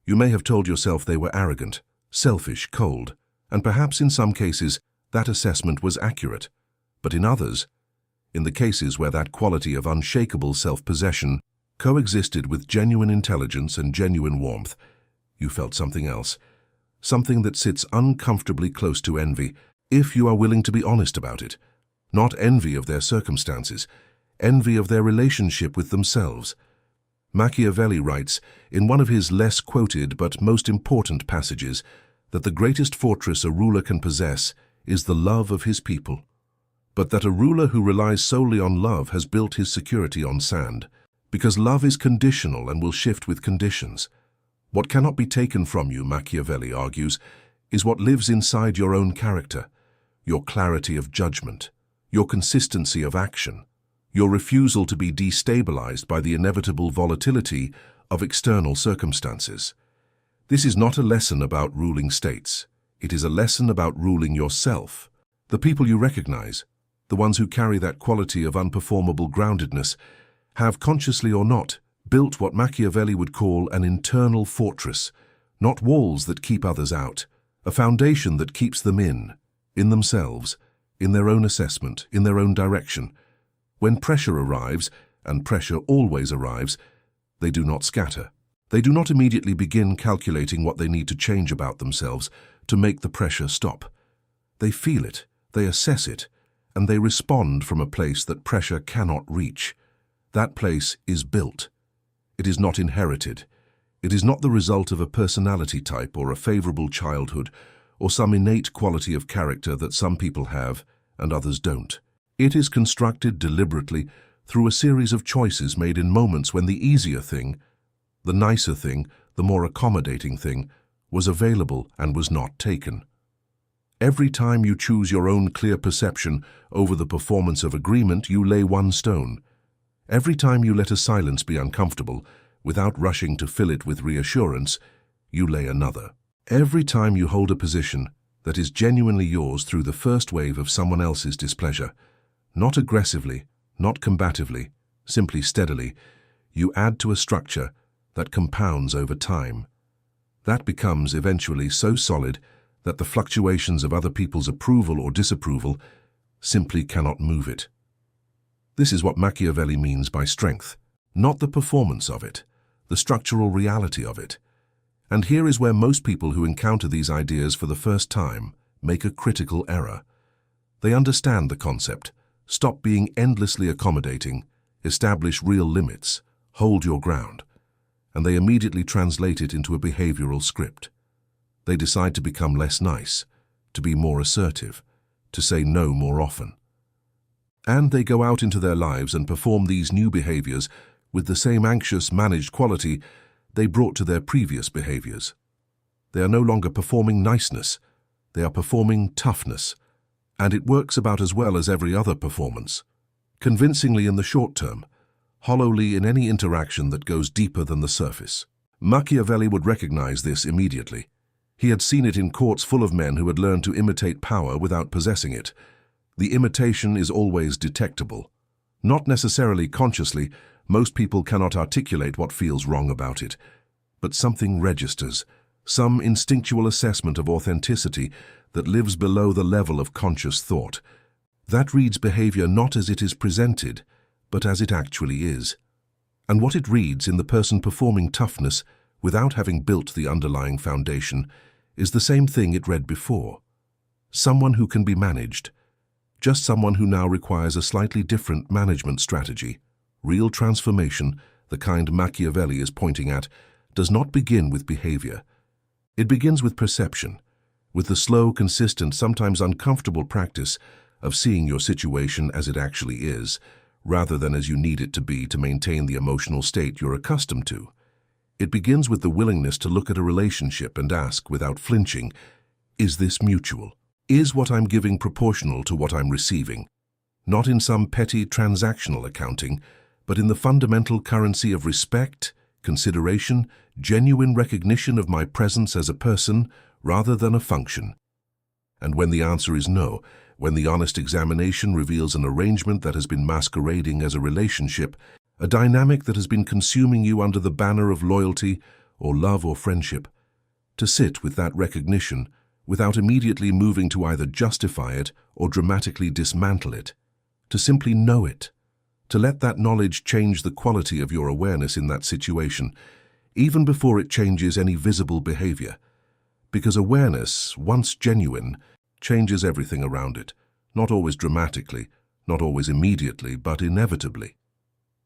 You may have told yourself they were arrogant, selfish, cold, and perhaps in some cases that assessment was accurate. But in others, in the cases where that quality of unshakable self-possession coexisted with genuine intelligence and genuine warmth, you felt something else, something that sits uncomfortably close to envy, if you are willing to be honest about it. Not envy of their circumstances, envy of their relationship with themselves. Machiavelli writes, in one of his less quoted but most important passages, that the greatest fortress a ruler can possess is the love of his people, but that a ruler who relies solely on love has built his security on sand, because love is conditional and will shift with conditions. What cannot be taken from you, Machiavelli argues, is what lives inside your own character, your clarity of judgment, your consistency of action, your refusal to be destabilized by the inevitable volatility of external circumstances. This is not a lesson about ruling states. It is a lesson about ruling yourself. The people you recognize, the ones who carry that quality of unperformable groundedness, have, consciously or not, built what Machiavelli would call an internal fortress, not walls that keep others out, a foundation that keeps them in themselves, in their own assessment, in their own direction. When pressure arrives, and pressure always arrives, they do not scatter. They do not immediately begin calculating what they need to change about themselves to make the pressure stop. They feel it, they assess it, and they respond from a place that pressure cannot reach. That place is built. It is not inherited. It is not the result of a personality type or a favorable childhood or some innate quality of character that some people have and others don't. It is constructed deliberately through a series of choices made in moments when the easier thing, the nicer thing, the more accommodating thing, was available and was not taken. Every time you choose your own clear perception over the performance of agreement, you lay one stone. Every time you let a silence be uncomfortable, without rushing to fill it with reassurance, you lay another. Every time you hold a position that is genuinely yours through the first wave of someone else's displeasure, not aggressively, not combatively, simply steadily, you add to a structure that compounds over time. That becomes eventually so solid that the fluctuations of other people's approval or disapproval simply cannot move it. This is what Machiavelli means by strength, not the performance of it, the structural reality of it. And here is where most people who encounter these ideas for the first time make a critical error. They understand the concept, stop being endlessly accommodating, establish real limits, hold your ground, and they immediately translate it into a behavioral script. They decide to become less nice, to be more assertive, to say no more often. And they go out into their lives and perform these new behaviors with the same anxious, managed quality they brought to their previous behaviors. They are no longer performing niceness, they are performing toughness, and it works about as well as every other performance. Convincingly in the short term, hollowly in any interaction that goes deeper than the surface. Machiavelli would recognize this immediately. He had seen it in courts full of men who had learned to imitate power without possessing it. The imitation is always detectable. Not necessarily consciously, most people cannot articulate what feels wrong about it. But something registers, some instinctual assessment of authenticity that lives below the level of conscious thought. That reads behavior not as it is presented, but as it actually is. And what it reads in the person performing toughness without having built the underlying foundation is the same thing it read before. Someone who can be managed. Just someone who now requires a slightly different management strategy. Real transformation, the kind Machiavelli is pointing at, does not begin with behavior. It begins with perception, with the slow, consistent, sometimes uncomfortable practice of seeing your situation as it actually is, rather than as you need it to be to maintain the emotional state you're accustomed to. It begins with the willingness to look at a relationship and ask, without flinching, is this mutual? Is what I'm giving proportional to what I'm receiving? Not in some petty transactional accounting, but in the fundamental currency of respect, consideration, genuine recognition of my presence as a person rather than a function. And when the answer is no, when the honest examination reveals an arrangement that has been masquerading as a relationship, a dynamic that has been consuming you under the banner of loyalty or love or friendship, to sit with that recognition without immediately moving to either justify it or dramatically dismantle it, to simply know it, to let that knowledge change the quality of your awareness in that situation, even before it changes any visible behavior. Because awareness, once genuine, changes everything around it, not always dramatically, not always immediately, but inevitably.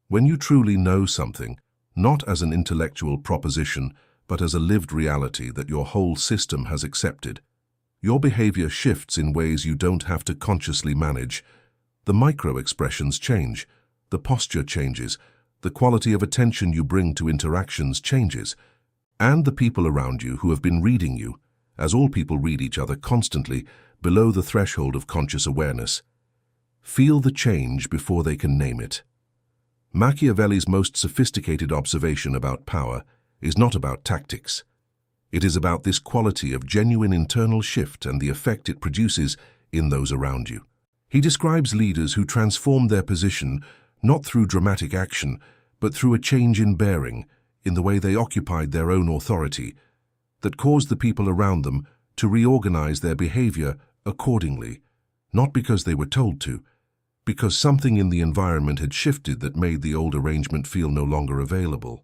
When you truly know something, not as an intellectual proposition, but as a lived reality that your whole system has accepted, your behavior shifts in ways you don't have to consciously manage. The micro-expressions change, the posture changes, the quality of attention you bring to interactions changes, and the people around you who have been reading you, as all people read each other constantly, below the threshold of conscious awareness, feel the change before they can name it. Machiavelli's most sophisticated observation about power is not about tactics. It is about this quality of genuine internal shift and the effect it produces in those around you. He describes leaders who transform their position not through dramatic action, but through a change in bearing, in the way they occupied their own authority, that caused the people around them to reorganize their behavior accordingly, not because they were told to, because something in the environment had shifted that made the old arrangement feel no longer available.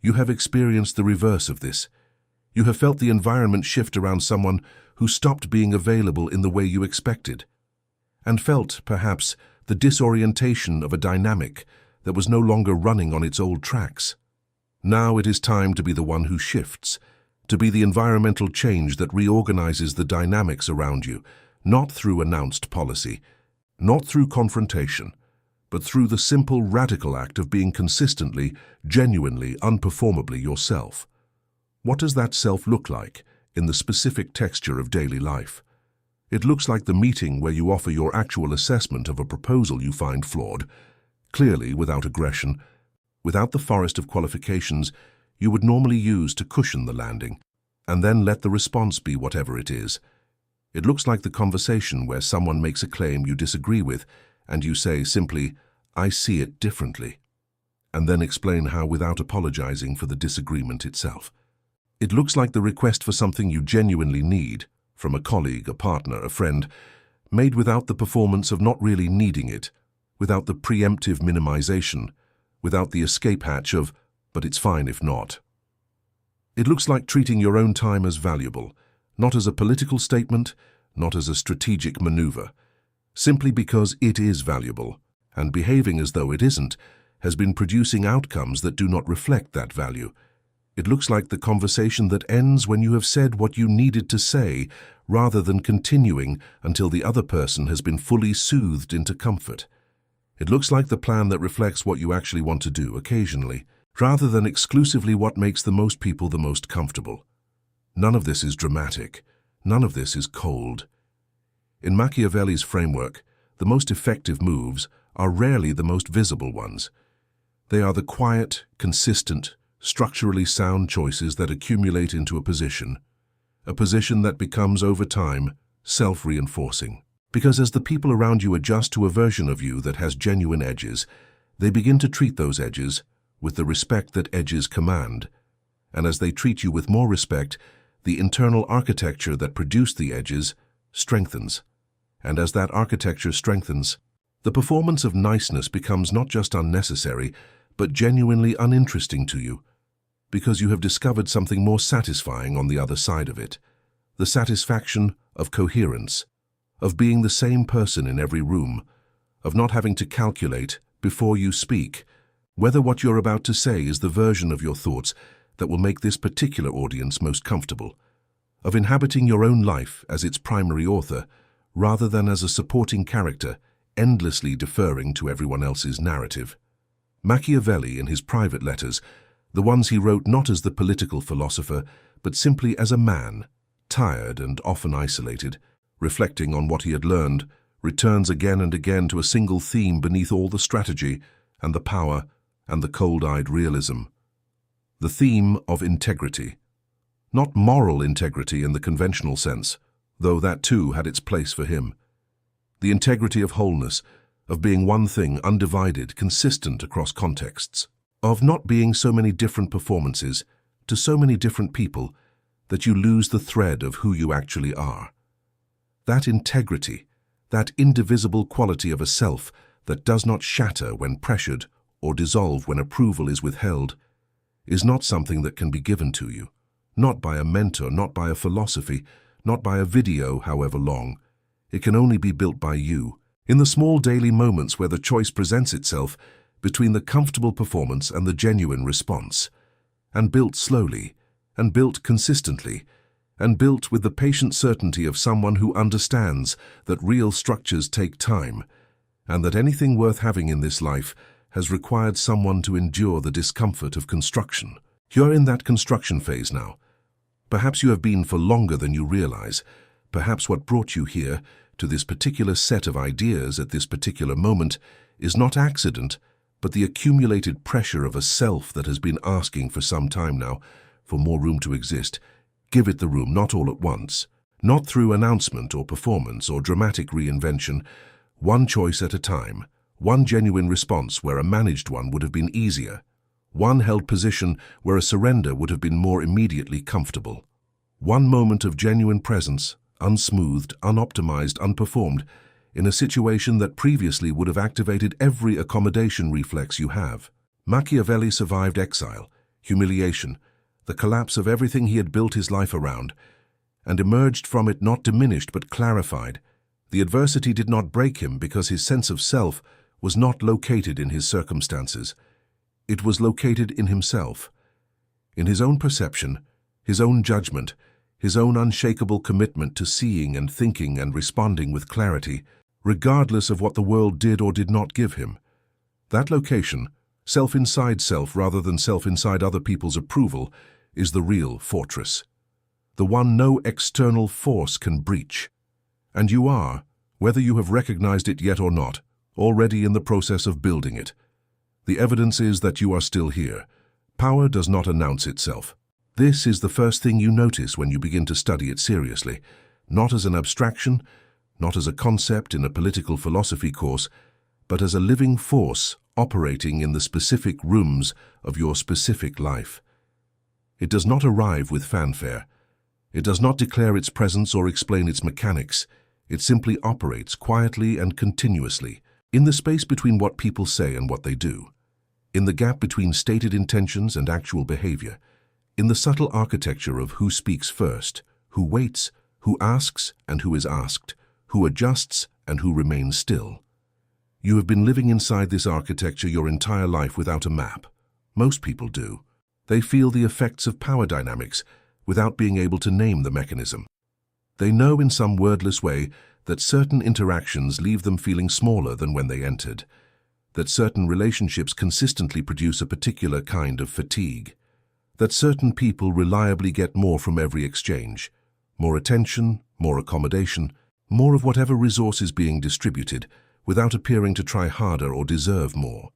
You have experienced the reverse of this. You have felt the environment shift around someone who stopped being available in the way you expected, and felt, perhaps, the disorientation of a dynamic that was no longer running on its old tracks. Now it is time to be the one who shifts, to be the environmental change that reorganizes the dynamics around you, not through announced policy, not through confrontation, but through the simple, radical act of being consistently, genuinely, unperformably yourself. What does that self look like in the specific texture of daily life? It looks like the meeting where you offer your actual assessment of a proposal you find flawed, clearly without aggression, without the forest of qualifications you would normally use to cushion the landing, and then let the response be whatever it is. It looks like the conversation where someone makes a claim you disagree with, and you say simply, "I see it differently," and then explain how without apologizing for the disagreement itself. It looks like the request for something you genuinely need, from a colleague, a partner, a friend, made without the performance of not really needing it, without the preemptive minimization, without the escape hatch of, but it's fine if not. It looks like treating your own time as valuable, not as a political statement, not as a strategic maneuver, simply because it is valuable, and behaving as though it isn't has been producing outcomes that do not reflect that value. It looks like the conversation that ends when you have said what you needed to say, rather than continuing until the other person has been fully soothed into comfort. It looks like the plan that reflects what you actually want to do occasionally, rather than exclusively what makes the most people the most comfortable. None of this is dramatic. None of this is cold. In Machiavelli's framework, the most effective moves are rarely the most visible ones. They are the quiet, consistent, structurally sound choices that accumulate into a position that becomes, over time, self-reinforcing. Because as the people around you adjust to a version of you that has genuine edges, they begin to treat those edges with the respect that edges command. And as they treat you with more respect, the internal architecture that produced the edges strengthens. And as that architecture strengthens, the performance of niceness becomes not just unnecessary, but genuinely uninteresting to you, because you have discovered something more satisfying on the other side of it. The satisfaction of coherence, of being the same person in every room, of not having to calculate, before you speak, whether what you're about to say is the version of your thoughts that will make this particular audience most comfortable, of inhabiting your own life as its primary author, rather than as a supporting character, endlessly deferring to everyone else's narrative. Machiavelli, in his private letters, the ones he wrote not as the political philosopher, but simply as a man, tired and often isolated, reflecting on what he had learned, returns again and again to a single theme beneath all the strategy and the power and the cold-eyed realism. The theme of integrity. Not moral integrity in the conventional sense, though that too had its place for him. The integrity of wholeness, of being one thing, undivided, consistent across contexts, of not being so many different performances to so many different people that you lose the thread of who you actually are. That integrity, that indivisible quality of a self that does not shatter when pressured or dissolve when approval is withheld, is not something that can be given to you, not by a mentor, not by a philosophy, not by a video, however long. It can only be built by you, in the small daily moments where the choice presents itself between the comfortable performance and the genuine response, and built slowly, and built consistently, and built with the patient certainty of someone who understands that real structures take time, and that anything worth having in this life has required someone to endure the discomfort of construction. You're in that construction phase now. Perhaps you have been for longer than you realize. Perhaps what brought you here, to this particular set of ideas at this particular moment, is not accident, but the accumulated pressure of a self that has been asking for some time now for more room to exist. Give it the room, not all at once, not through announcement or performance or dramatic reinvention, one choice at a time, one genuine response where a managed one would have been easier, one held position where a surrender would have been more immediately comfortable, one moment of genuine presence, unsmoothed, unoptimized, unperformed, in a situation that previously would have activated every accommodation reflex you have. Machiavelli survived exile, humiliation, the collapse of everything he had built his life around, and emerged from it not diminished but clarified. The adversity did not break him because his sense of self was not located in his circumstances. It was located in himself, in his own perception, his own judgment, his own unshakable commitment to seeing and thinking and responding with clarity, regardless of what the world did or did not give him. That location, self inside self rather than self inside other people's approval, is the real fortress, the one no external force can breach. And you are, whether you have recognized it yet or not, already in the process of building it. The evidence is that you are still here. Power does not announce itself. This is the first thing you notice when you begin to study it seriously, not as an abstraction, not as a concept in a political philosophy course, but as a living force operating in the specific rooms of your specific life. It does not arrive with fanfare. It does not declare its presence or explain its mechanics. It simply operates quietly and continuously, in the space between what people say and what they do, in the gap between stated intentions and actual behavior, in the subtle architecture of who speaks first, who waits, who asks and who is asked, who adjusts and who remains still. You have been living inside this architecture your entire life without a map. Most people do. They feel the effects of power dynamics without being able to name the mechanism. They know in some wordless way that certain interactions leave them feeling smaller than when they entered, that certain relationships consistently produce a particular kind of fatigue, that certain people reliably get more from every exchange, more attention, more accommodation, more of whatever resource is being distributed, without appearing to try harder or deserve more.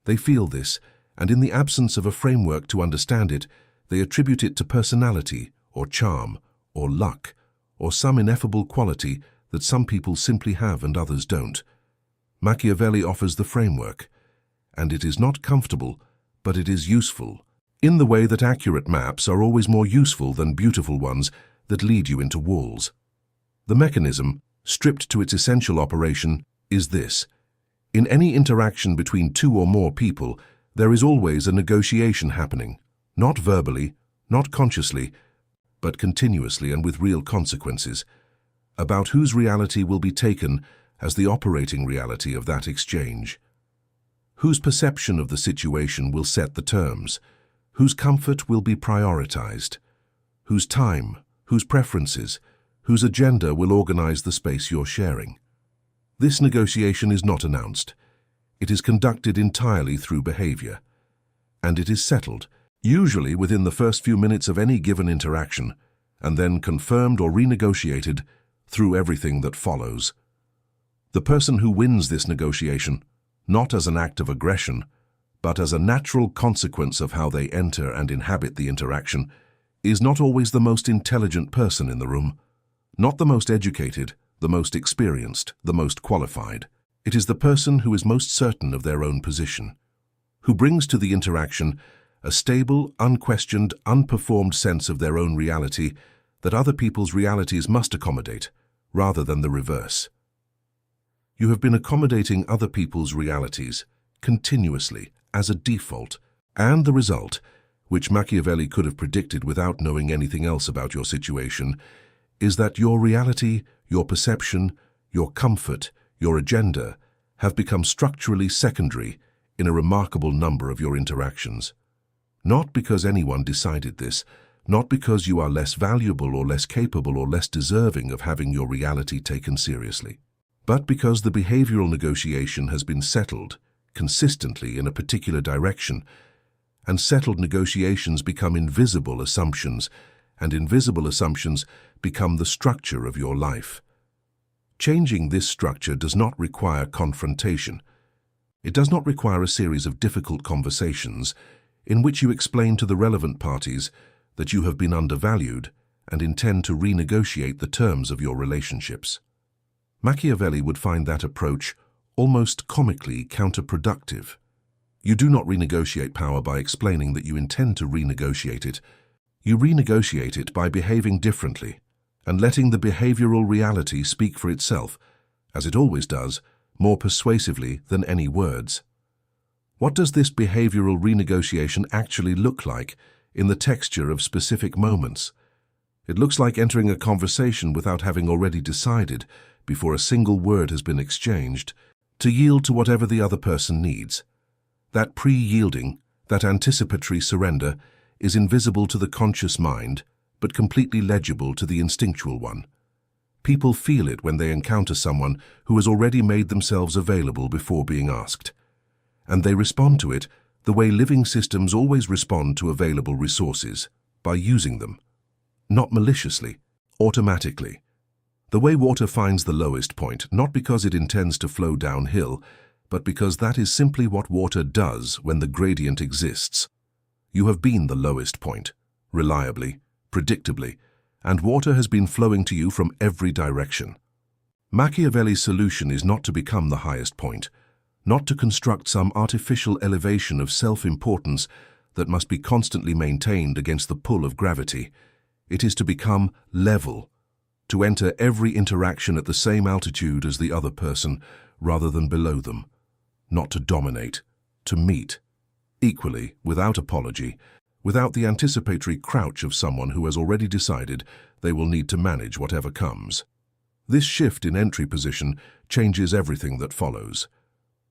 They feel this, and in the absence of a framework to understand it, they attribute it to personality, or charm, or luck, or some ineffable quality that some people simply have and others don't. Machiavelli offers the framework, and it is not comfortable, but it is useful, in the way that accurate maps are always more useful than beautiful ones that lead you into walls. The mechanism, stripped to its essential operation, is this. In any interaction between two or more people, there is always a negotiation happening, not verbally, not consciously, but continuously and with real consequences, about whose reality will be taken as the operating reality of that exchange, whose perception of the situation will set the terms, whose comfort will be prioritized, whose time, whose preferences, whose agenda will organize the space you're sharing. This negotiation is not announced. It is conducted entirely through behavior, and it is settled, usually within the first few minutes of any given interaction, and then confirmed or renegotiated through everything that follows. The person who wins this negotiation, not as an act of aggression, but as a natural consequence of how they enter and inhabit the interaction, is not always the most intelligent person in the room, not the most educated, the most experienced, the most qualified. It is the person who is most certain of their own position, who brings to the interaction a stable, unquestioned, unperformed sense of their own reality that other people's realities must accommodate, rather than the reverse. You have been accommodating other people's realities continuously as a default, and the result, which Machiavelli could have predicted without knowing anything else about your situation, is that your reality, your perception, your comfort, your agenda have become structurally secondary in a remarkable number of your interactions. Not because anyone decided this, not because you are less valuable or less capable or less deserving of having your reality taken seriously, but because the behavioral negotiation has been settled consistently in a particular direction, and settled negotiations become invisible assumptions, and invisible assumptions become the structure of your life. Changing this structure does not require confrontation. It does not require a series of difficult conversations in which you explain to the relevant parties that you have been undervalued and intend to renegotiate the terms of your relationships. Machiavelli would find that approach almost comically counterproductive. You do not renegotiate power by explaining that you intend to renegotiate it. You renegotiate it by behaving differently and letting the behavioral reality speak for itself, as it always does, more persuasively than any words. What does this behavioral renegotiation actually look like in the texture of specific moments? It looks like entering a conversation without having already decided, before a single word has been exchanged, to yield to whatever the other person needs. That pre-yielding, that anticipatory surrender, is invisible to the conscious mind, but completely legible to the instinctual one. People feel it when they encounter someone who has already made themselves available before being asked. And they respond to it the way living systems always respond to available resources, by using them. Not maliciously, automatically. The way water finds the lowest point, not because it intends to flow downhill, but because that is simply what water does when the gradient exists. You have been the lowest point, reliably, predictably, and water has been flowing to you from every direction. Machiavelli's solution is not to become the highest point, not to construct some artificial elevation of self-importance that must be constantly maintained against the pull of gravity. It is to become level, to enter every interaction at the same altitude as the other person rather than below them, not to dominate, to meet, equally, without apology, without the anticipatory crouch of someone who has already decided they will need to manage whatever comes. This shift in entry position changes everything that follows.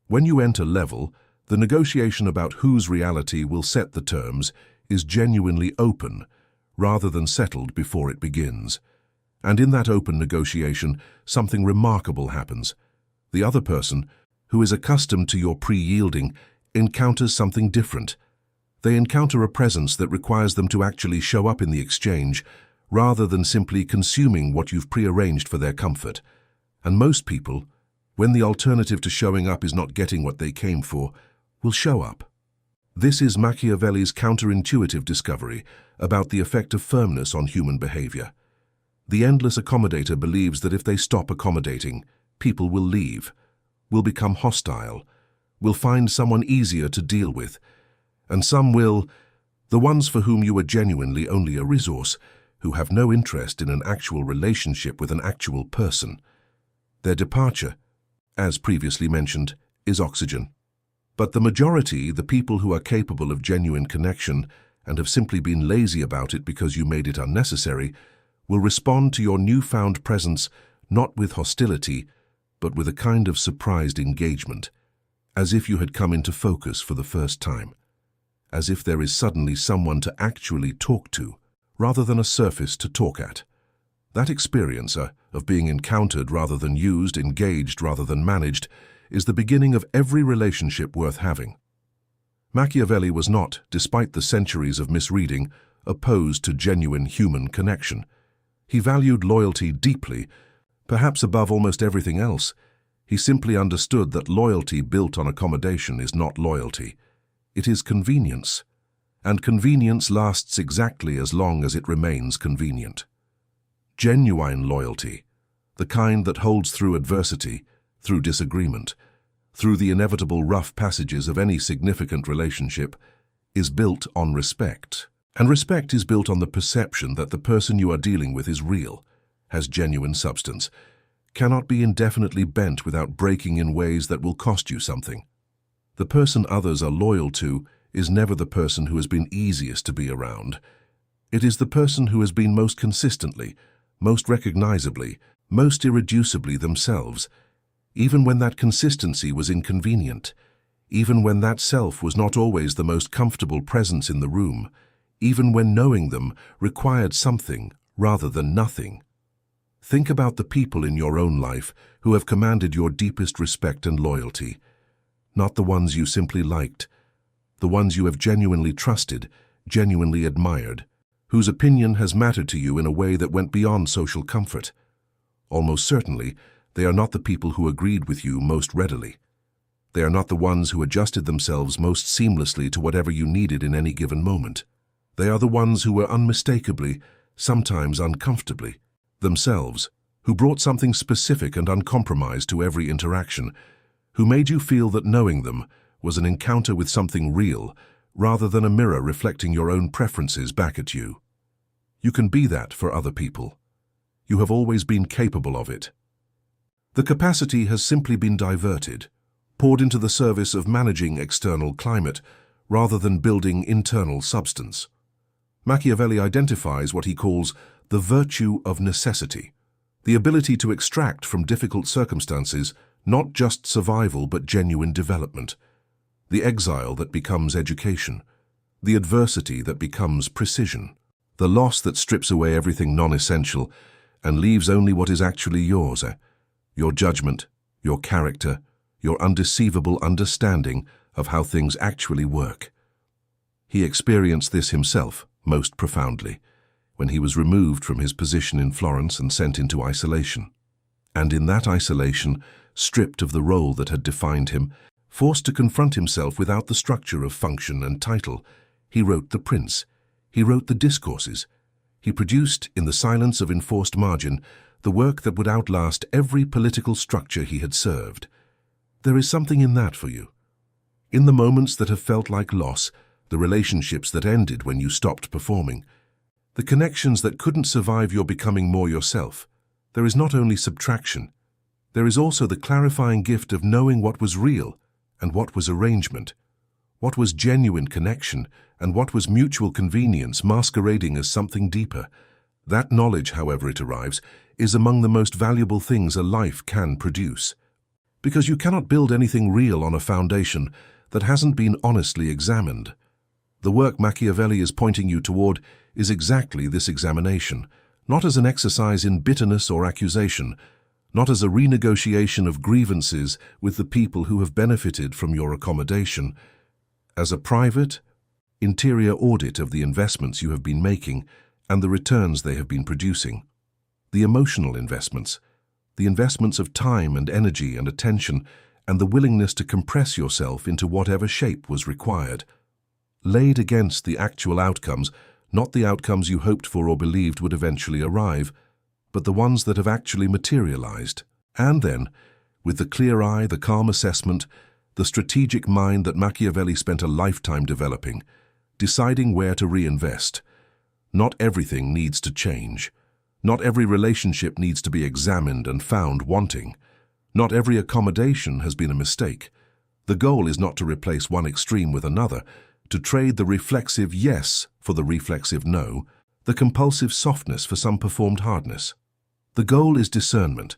When you enter level, the negotiation about whose reality will set the terms is genuinely open, rather than settled before it begins. And in that open negotiation, something remarkable happens. The other person, who is accustomed to your pre-yielding, encounters something different. They encounter a presence that requires them to actually show up in the exchange, rather than simply consuming what you've prearranged for their comfort. And most people, when the alternative to showing up is not getting what they came for, will show up. This is Machiavelli's counterintuitive discovery about the effect of firmness on human behavior. The endless accommodator believes that if they stop accommodating, people will leave, will become hostile, will find someone easier to deal with, and some will, the ones for whom you are genuinely only a resource, who have no interest in an actual relationship with an actual person. Their departure, as previously mentioned, is oxygen. But the majority, the people who are capable of genuine connection and have simply been lazy about it because you made it unnecessary, will respond to your newfound presence not with hostility, but with a kind of surprised engagement, as if you had come into focus for the first time, as if there is suddenly someone to actually talk to, rather than a surface to talk at. That experience of being encountered rather than used, engaged rather than managed, is the beginning of every relationship worth having. Machiavelli was not, despite the centuries of misreading, opposed to genuine human connection. He valued loyalty deeply, perhaps above almost everything else. He simply understood that loyalty built on accommodation is not loyalty. It is convenience. And convenience lasts exactly as long as it remains convenient. Genuine loyalty, the kind that holds through adversity, through disagreement, through the inevitable rough passages of any significant relationship, is built on respect. And respect is built on the perception that the person you are dealing with is real, has genuine substance, cannot be indefinitely bent without breaking in ways that will cost you something. The person others are loyal to is never the person who has been easiest to be around. It is the person who has been most consistently, most recognizably, most irreducibly themselves, even when that consistency was inconvenient, even when that self was not always the most comfortable presence in the room, even when knowing them required something rather than nothing. Think about the people in your own life who have commanded your deepest respect and loyalty, not the ones you simply liked, the ones you have genuinely trusted, genuinely admired, whose opinion has mattered to you in a way that went beyond social comfort. Almost certainly, they are not the people who agreed with you most readily. They are not the ones who adjusted themselves most seamlessly to whatever you needed in any given moment. They are the ones who were unmistakably, sometimes uncomfortably, themselves, who brought something specific and uncompromised to every interaction, who made you feel that knowing them was an encounter with something real, rather than a mirror reflecting your own preferences back at you. You can be that for other people. You have always been capable of it. The capacity has simply been diverted, poured into the service of managing external climate, rather than building internal substance. Machiavelli identifies what he calls the virtue of necessity, the ability to extract from difficult circumstances not just survival but genuine development, the exile that becomes education, the adversity that becomes precision, the loss that strips away everything non-essential and leaves only what is actually yours, your judgment, your character, your undeceivable understanding of how things actually work. He experienced this himself most profoundly when he was removed from his position in Florence and sent into isolation. And in that isolation, stripped of the role that had defined him, forced to confront himself without the structure of function and title, he wrote The Prince. He wrote the discourses. He produced, in the silence of enforced margin, the work that would outlast every political structure he had served. There is something in that for you. In the moments that have felt like loss, the relationships that ended when you stopped performing, the connections that couldn't survive your becoming more yourself. There is not only subtraction, there is also the clarifying gift of knowing what was real and what was arrangement, what was genuine connection and what was mutual convenience masquerading as something deeper. That knowledge, however it arrives, is among the most valuable things a life can produce. Because you cannot build anything real on a foundation that hasn't been honestly examined. The work Machiavelli is pointing you toward is exactly this examination, not as an exercise in bitterness or accusation, not as a renegotiation of grievances with the people who have benefited from your accommodation, as a private, interior audit of the investments you have been making and the returns they have been producing. The emotional investments, the investments of time and energy and attention, and the willingness to compress yourself into whatever shape was required, laid against the actual outcomes, not the outcomes you hoped for or believed would eventually arrive, but the ones that have actually materialized. And then, with the clear eye, the calm assessment, the strategic mind that Machiavelli spent a lifetime developing, deciding where to reinvest. Not everything needs to change. Not every relationship needs to be examined and found wanting. Not every accommodation has been a mistake. The goal is not to replace one extreme with another, to trade the reflexive yes for the reflexive no, the compulsive softness for some performed hardness. The goal is discernment,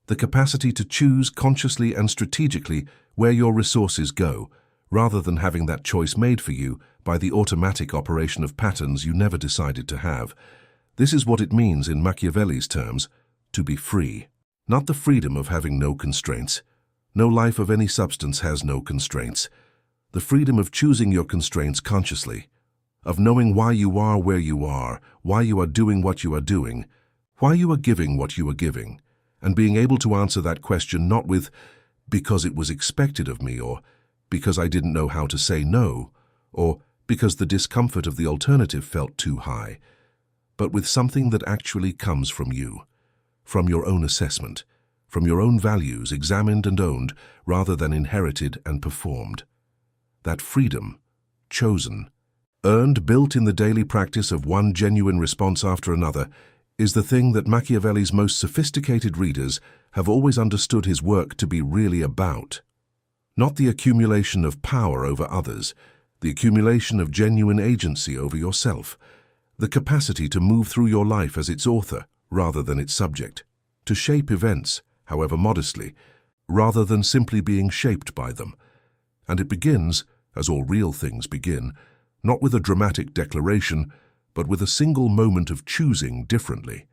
the capacity to choose consciously and strategically where your resources go, rather than having that choice made for you by the automatic operation of patterns you never decided to have. This is what it means in Machiavelli's terms, to be free. Not the freedom of having no constraints. No life of any substance has no constraints. The freedom of choosing your constraints consciously, of knowing why you are where you are, why you are doing what you are doing, why you are giving what you are giving, and being able to answer that question not with, because it was expected of me, or because I didn't know how to say no, or because the discomfort of the alternative felt too high, but with something that actually comes from you, from your own assessment, from your own values examined and owned rather than inherited and performed. That freedom, chosen, earned, built in the daily practice of one genuine response after another, is the thing that Machiavelli's most sophisticated readers have always understood his work to be really about. Not the accumulation of power over others, the accumulation of genuine agency over yourself, the capacity to move through your life as its author rather than its subject, to shape events, however modestly, rather than simply being shaped by them. And it begins, as all real things begin, not with a dramatic declaration, but with a single moment of choosing differently,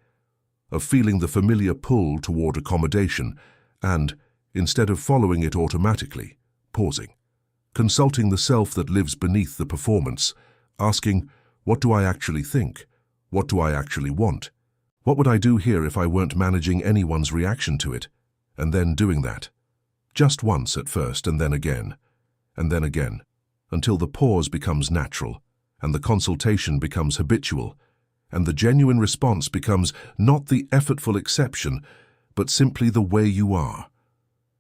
of feeling the familiar pull toward accommodation and, instead of following it automatically, pausing, consulting the self that lives beneath the performance, asking, what do I actually think? What do I actually want? What would I do here if I weren't managing anyone's reaction to it? And then doing that. Just once at first, and then again, until the pause becomes natural, and the consultation becomes habitual, and the genuine response becomes not the effortful exception, but simply the way you are,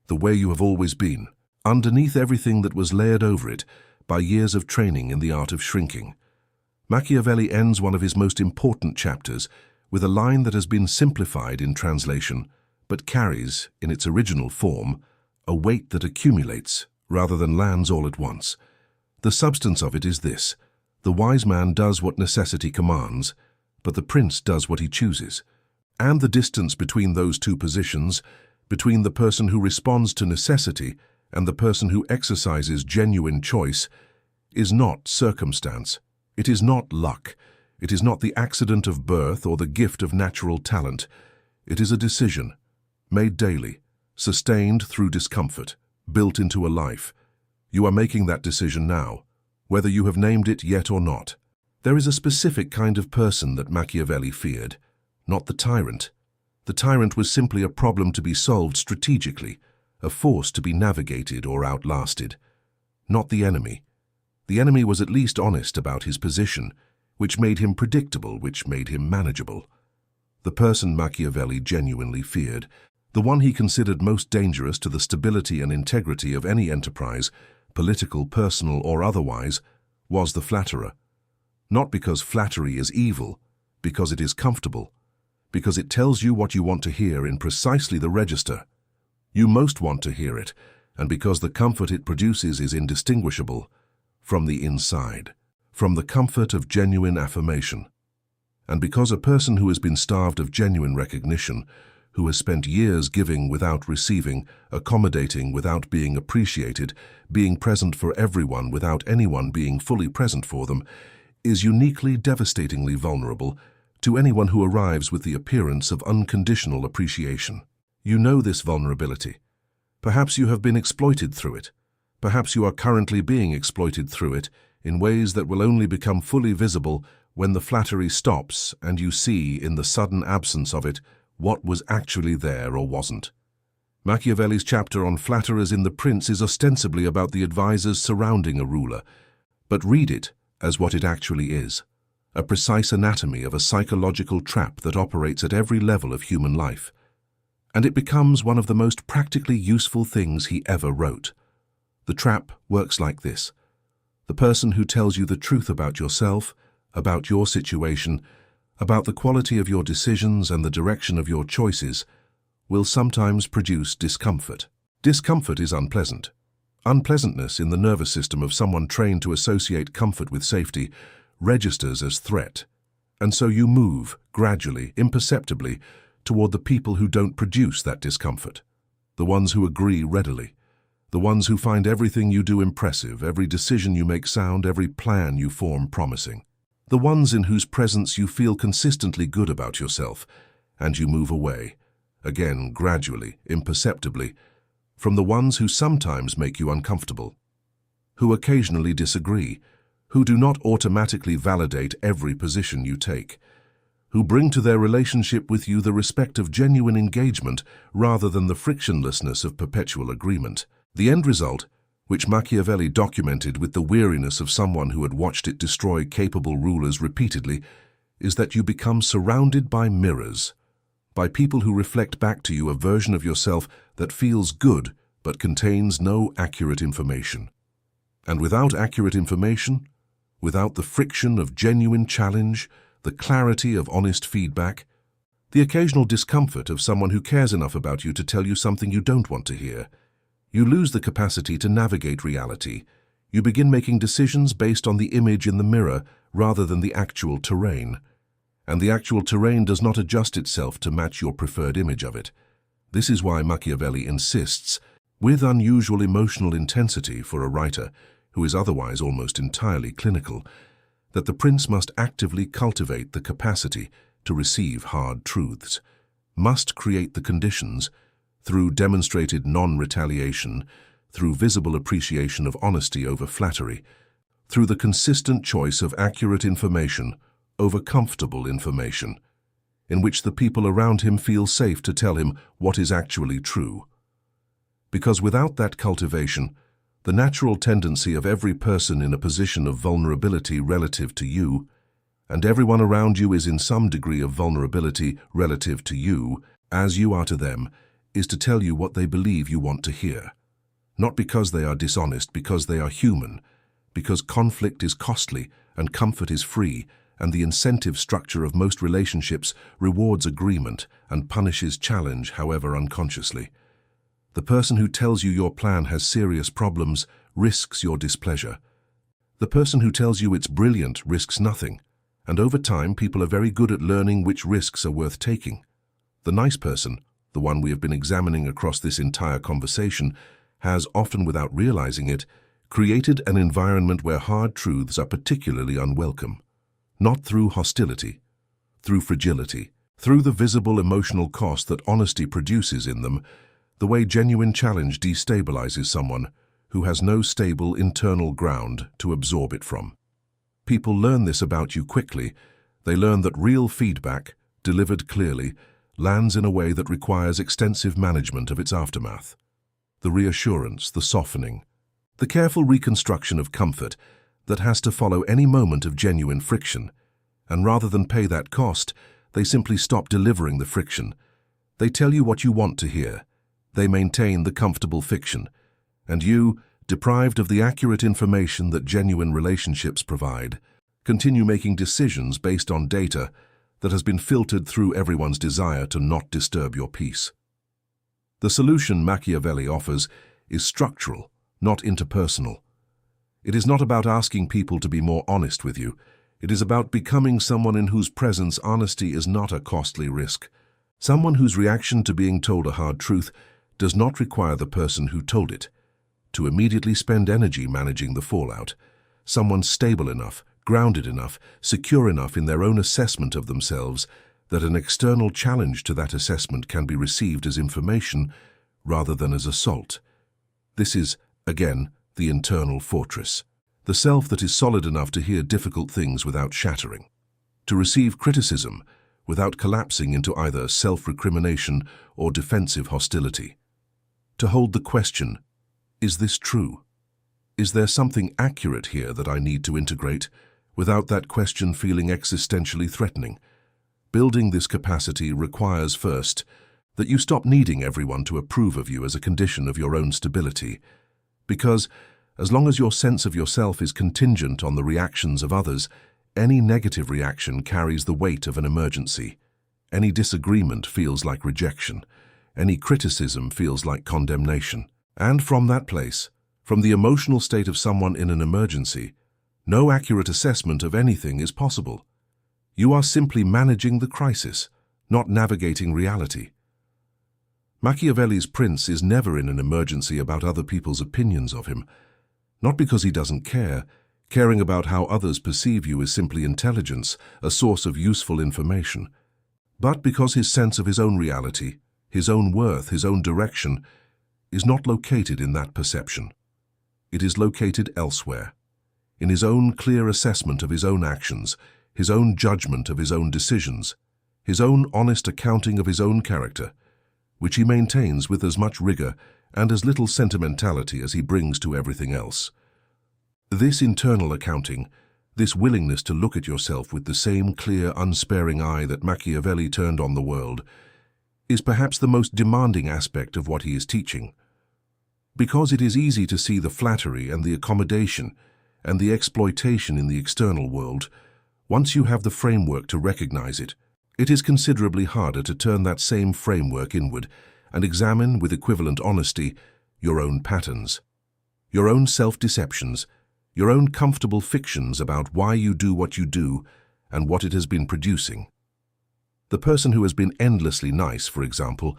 the way you have always been, underneath everything that was layered over it by years of training in the art of shrinking. Machiavelli ends one of his most important chapters with a line that has been simplified in translation, but carries, in its original form, a weight that accumulates rather than lands all at once. The substance of it is this: the wise man does what necessity commands, but the prince does what he chooses. And the distance between those two positions, between the person who responds to necessity and the person who exercises genuine choice, is not circumstance. It is not luck. It is not the accident of birth or the gift of natural talent. It is a decision, made daily, sustained through discomfort, built into a life. You are making that decision now, whether you have named it yet or not. There is a specific kind of person that Machiavelli feared, not the tyrant. The tyrant was simply a problem to be solved strategically, a force to be navigated or outlasted. Not the enemy. The enemy was at least honest about his position, which made him predictable, which made him manageable. The person Machiavelli genuinely feared, the one he considered most dangerous to the stability and integrity of any enterprise, political, personal, or otherwise, was the flatterer. Not because flattery is evil, because it is comfortable, because it tells you what you want to hear in precisely the register. You most want to hear it, and because the comfort it produces is indistinguishable from the inside, from the comfort of genuine affirmation. And because a person who has been starved of genuine recognition, who has spent years giving without receiving, accommodating without being appreciated, being present for everyone without anyone being fully present for them, is uniquely, devastatingly vulnerable to anyone who arrives with the appearance of unconditional appreciation. You know this vulnerability. Perhaps you have been exploited through it. Perhaps you are currently being exploited through it in ways that will only become fully visible when the flattery stops and you see, in the sudden absence of it, what was actually there or wasn't. Machiavelli's chapter on flatterers in The Prince is ostensibly about the advisors surrounding a ruler, but read it as what it actually is, a precise anatomy of a psychological trap that operates at every level of human life. And it becomes one of the most practically useful things he ever wrote. The trap works like this. The person who tells you the truth about yourself, about your situation, about the quality of your decisions and the direction of your choices, will sometimes produce discomfort. Discomfort is unpleasant. Unpleasantness in the nervous system of someone trained to associate comfort with safety registers as threat. And so you move, gradually, imperceptibly, toward the people who don't produce that discomfort, the ones who agree readily, the ones who find everything you do impressive, every decision you make sound, every plan you form promising, the ones in whose presence you feel consistently good about yourself, and you move away, again gradually, imperceptibly, from the ones who sometimes make you uncomfortable, who occasionally disagree, who do not automatically validate every position you take, who bring to their relationship with you the respect of genuine engagement rather than the frictionlessness of perpetual agreement. The end result, which Machiavelli documented with the weariness of someone who had watched it destroy capable rulers repeatedly, is that you become surrounded by mirrors, by people who reflect back to you a version of yourself that feels good but contains no accurate information. And without accurate information, without the friction of genuine challenge, the clarity of honest feedback, the occasional discomfort of someone who cares enough about you to tell you something you don't want to hear, you lose the capacity to navigate reality. You begin making decisions based on the image in the mirror rather than the actual terrain. And the actual terrain does not adjust itself to match your preferred image of it. This is why Machiavelli insists, with unusual emotional intensity for a writer who is otherwise almost entirely clinical, that the prince must actively cultivate the capacity to receive hard truths, must create the conditions, through demonstrated non-retaliation, through visible appreciation of honesty over flattery, through the consistent choice of accurate information over comfortable information, in which the people around him feel safe to tell him what is actually true. Because without that cultivation, the natural tendency of every person in a position of vulnerability relative to you, and everyone around you is in some degree of vulnerability relative to you, as you are to them, is to tell you what they believe you want to hear. Not because they are dishonest, because they are human, because conflict is costly and comfort is free, and the incentive structure of most relationships rewards agreement and punishes challenge, however unconsciously. The person who tells you your plan has serious problems risks your displeasure. The person who tells you it's brilliant risks nothing, and over time people are very good at learning which risks are worth taking. The nice person, the one we have been examining across this entire conversation, has, often without realizing it, created an environment where hard truths are particularly unwelcome. Not through hostility, through fragility, through the visible emotional cost that honesty produces in them, the way genuine challenge destabilizes someone who has no stable internal ground to absorb it from. People learn this about you quickly. They learn that real feedback, delivered clearly, lands in a way that requires extensive management of its aftermath. The reassurance, the softening, the careful reconstruction of comfort that has to follow any moment of genuine friction, and rather than pay that cost, they simply stop delivering the friction. They tell you what you want to hear. They maintain the comfortable fiction, and you, deprived of the accurate information that genuine relationships provide, continue making decisions based on data that has been filtered through everyone's desire to not disturb your peace. The solution Machiavelli offers is structural, not interpersonal. It is not about asking people to be more honest with you. It is about becoming someone in whose presence honesty is not a costly risk. Someone whose reaction to being told a hard truth does not require the person who told it to immediately spend energy managing the fallout. Someone stable enough, grounded enough, secure enough in their own assessment of themselves that an external challenge to that assessment can be received as information rather than as assault. This is, again, the internal fortress. The self that is solid enough to hear difficult things without shattering, to receive criticism without collapsing into either self-recrimination or defensive hostility. To hold the question, is this true? Is there something accurate here that I need to integrate, without that question feeling existentially threatening? Building this capacity requires first that you stop needing everyone to approve of you as a condition of your own stability, because as long as your sense of yourself is contingent on the reactions of others, any negative reaction carries the weight of an emergency. Any disagreement feels like rejection. Any criticism feels like condemnation. And from that place, from the emotional state of someone in an emergency, no accurate assessment of anything is possible. You are simply managing the crisis, not navigating reality. Machiavelli's prince is never in an emergency about other people's opinions of him, not because he doesn't care. Caring about how others perceive you is simply intelligence, a source of useful information, but because his sense of his own reality, his own worth, his own direction, is not located in that perception. It is located elsewhere, in his own clear assessment of his own actions, his own judgment of his own decisions, his own honest accounting of his own character, which he maintains with as much rigor and as little sentimentality as he brings to everything else. This internal accounting, this willingness to look at yourself with the same clear, unsparing eye that Machiavelli turned on the world, is perhaps the most demanding aspect of what he is teaching. Because it is easy to see the flattery and the accommodation and the exploitation in the external world, once you have the framework to recognize it, it is considerably harder to turn that same framework inward and examine with equivalent honesty your own patterns, your own self-deceptions, your own comfortable fictions about why you do what you do and what it has been producing. The person who has been endlessly nice, for example,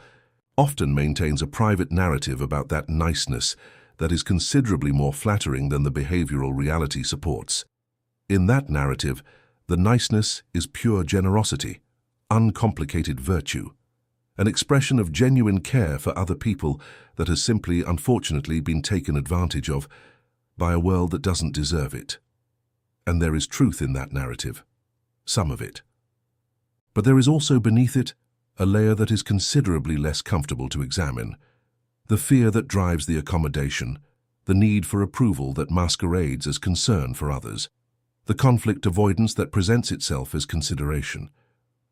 often maintains a private narrative about that niceness that is considerably more flattering than the behavioral reality supports. In that narrative, the niceness is pure generosity, uncomplicated virtue, an expression of genuine care for other people that has simply, unfortunately, been taken advantage of by a world that doesn't deserve it. And there is truth in that narrative, some of it. But there is also beneath it a layer that is considerably less comfortable to examine, the fear that drives the accommodation, the need for approval that masquerades as concern for others, the conflict avoidance that presents itself as consideration,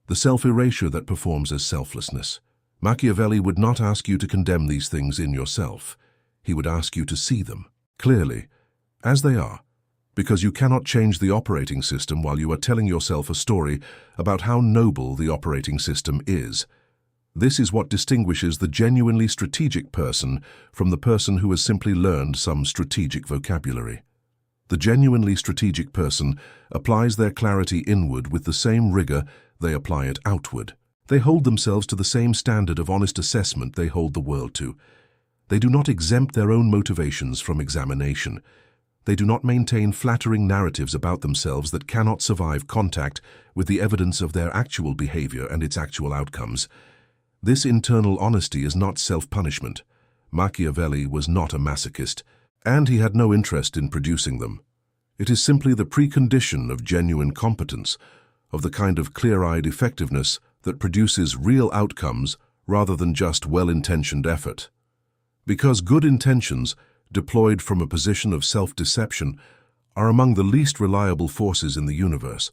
the self-erasure that performs as selflessness. Machiavelli would not ask you to condemn these things in yourself. He would ask you to see them clearly, as they are, because you cannot change the operating system while you are telling yourself a story about how noble the operating system is. This is what distinguishes the genuinely strategic person from the person who has simply learned some strategic vocabulary. The genuinely strategic person applies their clarity inward with the same rigor they apply it outward. They hold themselves to the same standard of honest assessment they hold the world to. They do not exempt their own motivations from examination. They do not maintain flattering narratives about themselves that cannot survive contact with the evidence of their actual behavior and its actual outcomes. This internal honesty is not self-punishment. Machiavelli was not a masochist, and he had no interest in producing them. It is simply the precondition of genuine competence, of the kind of clear-eyed effectiveness that produces real outcomes rather than just well-intentioned effort. Because good intentions, deployed from a position of self-deception, are among the least reliable forces in the universe.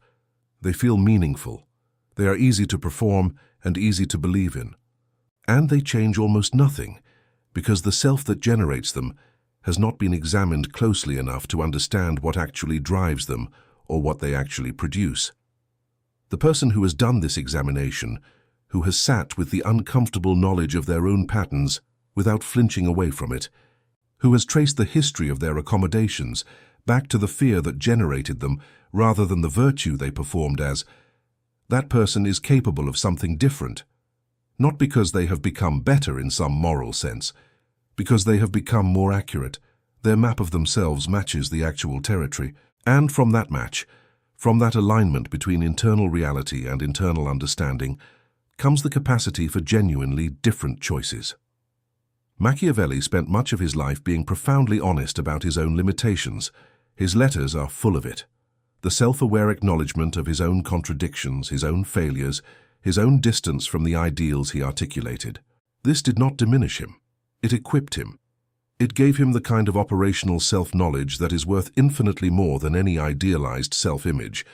They feel meaningful. They are easy to perform and easy to believe in. And they change almost nothing, because the self that generates them has not been examined closely enough to understand what actually drives them or what they actually produce. The person who has done this examination, who has sat with the uncomfortable knowledge of their own patterns without flinching away from it, who has traced the history of their accommodations back to the fear that generated them rather than the virtue they performed as, that person is capable of something different, not because they have become better in some moral sense, because they have become more accurate. Their map of themselves matches the actual territory, and from that match, from that alignment between internal reality and internal understanding, comes the capacity for genuinely different choices. Machiavelli spent much of his life being profoundly honest about his own limitations. His letters are full of it. The self-aware acknowledgement of his own contradictions, his own failures, his own distance from the ideals he articulated. This did not diminish him. It equipped him. It gave him the kind of operational self-knowledge that is worth infinitely more than any idealized self-image,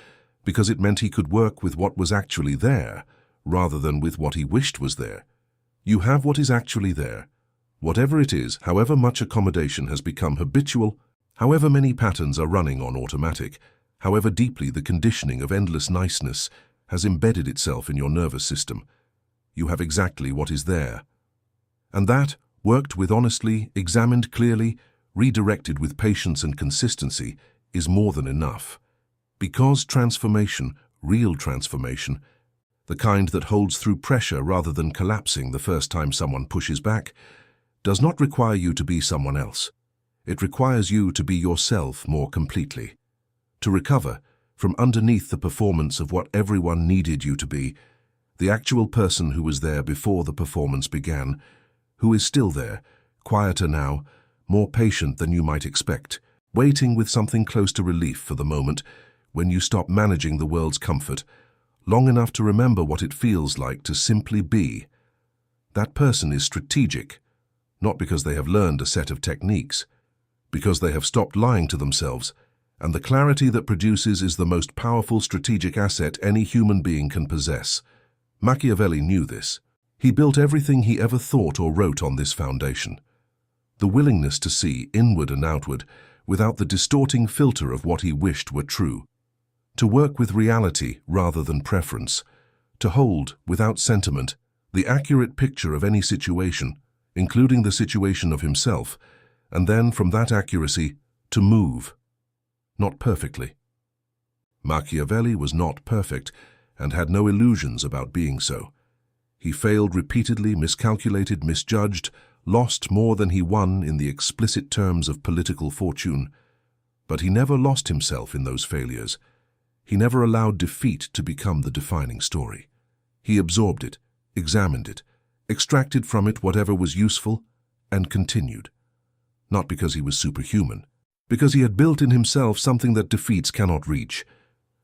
because it meant he could work with what was actually there, rather than with what he wished was there. You have what is actually there. Whatever it is, however much accommodation has become habitual, however many patterns are running on automatic, however deeply the conditioning of endless niceness has embedded itself in your nervous system, you have exactly what is there. And that, worked with honestly, examined clearly, redirected with patience and consistency, is more than enough. Because transformation, real transformation, the kind that holds through pressure rather than collapsing the first time someone pushes back, does not require you to be someone else. It requires you to be yourself more completely. To recover from underneath the performance of what everyone needed you to be, the actual person who was there before the performance began, who is still there, quieter now, more patient than you might expect, waiting with something close to relief for the moment when you stop managing the world's comfort, long enough to remember what it feels like to simply be. That person is strategic, not because they have learned a set of techniques, because they have stopped lying to themselves, and the clarity that produces is the most powerful strategic asset any human being can possess. Machiavelli knew this. He built everything he ever thought or wrote on this foundation. The willingness to see inward and outward without the distorting filter of what he wished were true. To work with reality rather than preference. To hold, without sentiment, the accurate picture of any situation, including the situation of himself, and then from that accuracy, to move. Not perfectly. Machiavelli was not perfect and had no illusions about being so. He failed repeatedly, miscalculated, misjudged, lost more than he won in the explicit terms of political fortune. But he never lost himself in those failures. He never allowed defeat to become the defining story. He absorbed it, examined it, extracted from it whatever was useful, and continued. Not because he was superhuman, because he had built in himself something that defeats cannot reach,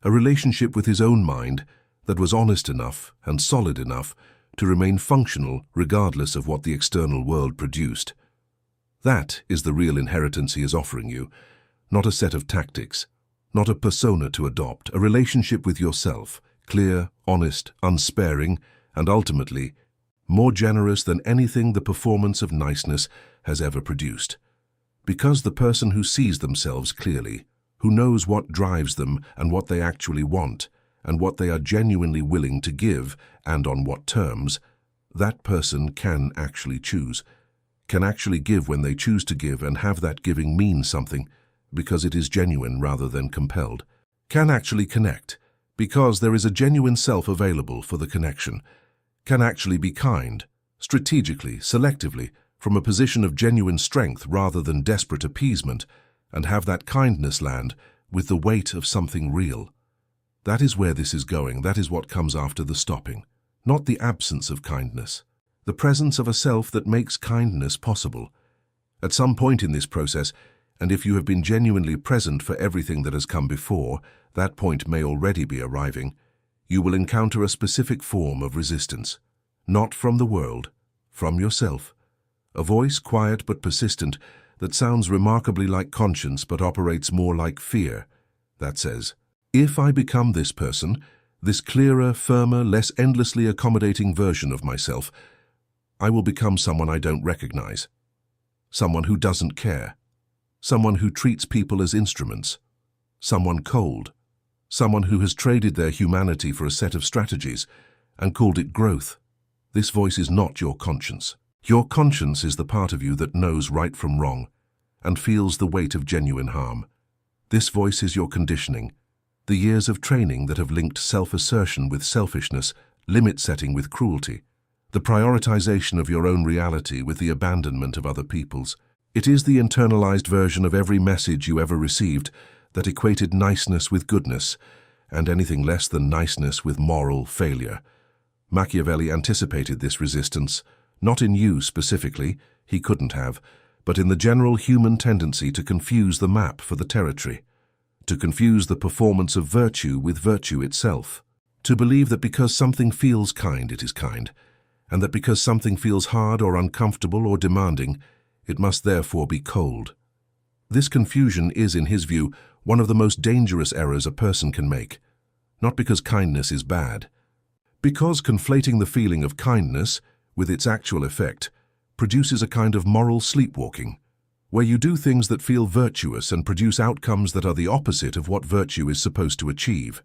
a relationship with his own mind that was honest enough and solid enough to remain functional regardless of what the external world produced. That is the real inheritance he is offering you, not a set of tactics, not a persona to adopt, a relationship with yourself, clear, honest, unsparing, and ultimately, more generous than anything the performance of niceness has ever produced. Because the person who sees themselves clearly, who knows what drives them and what they actually want, and what they are genuinely willing to give, and on what terms, that person can actually choose, can actually give when they choose to give and have that giving mean something, because it is genuine rather than compelled, can actually connect, because there is a genuine self available for the connection, can actually be kind, strategically, selectively, from a position of genuine strength rather than desperate appeasement, and have that kindness land with the weight of something real. That is where this is going. That is what comes after the stopping, not the absence of kindness, the presence of a self that makes kindness possible. At some point in this process, and if you have been genuinely present for everything that has come before, that point may already be arriving, you will encounter a specific form of resistance, not from the world, from yourself. A voice, quiet but persistent, that sounds remarkably like conscience but operates more like fear, that says, if I become this person, this clearer, firmer, less endlessly accommodating version of myself, I will become someone I don't recognize, someone who doesn't care, someone who treats people as instruments, someone cold, someone who has traded their humanity for a set of strategies and called it growth. This voice is not your conscience. Your conscience is the part of you that knows right from wrong and feels the weight of genuine harm. This voice is your conditioning, the years of training that have linked self-assertion with selfishness, limit-setting with cruelty, the prioritization of your own reality with the abandonment of other people's. It is the internalized version of every message you ever received that equated niceness with goodness and anything less than niceness with moral failure. Machiavelli anticipated this resistance, not in you specifically, he couldn't have, but in the general human tendency to confuse the map for the territory, to confuse the performance of virtue with virtue itself, to believe that because something feels kind, it is kind, and that because something feels hard or uncomfortable or demanding, it must therefore be cold. This confusion is, in his view, one of the most dangerous errors a person can make, not because kindness is bad, because conflating the feeling of kindness with its actual effect produces a kind of moral sleepwalking, where you do things that feel virtuous and produce outcomes that are the opposite of what virtue is supposed to achieve,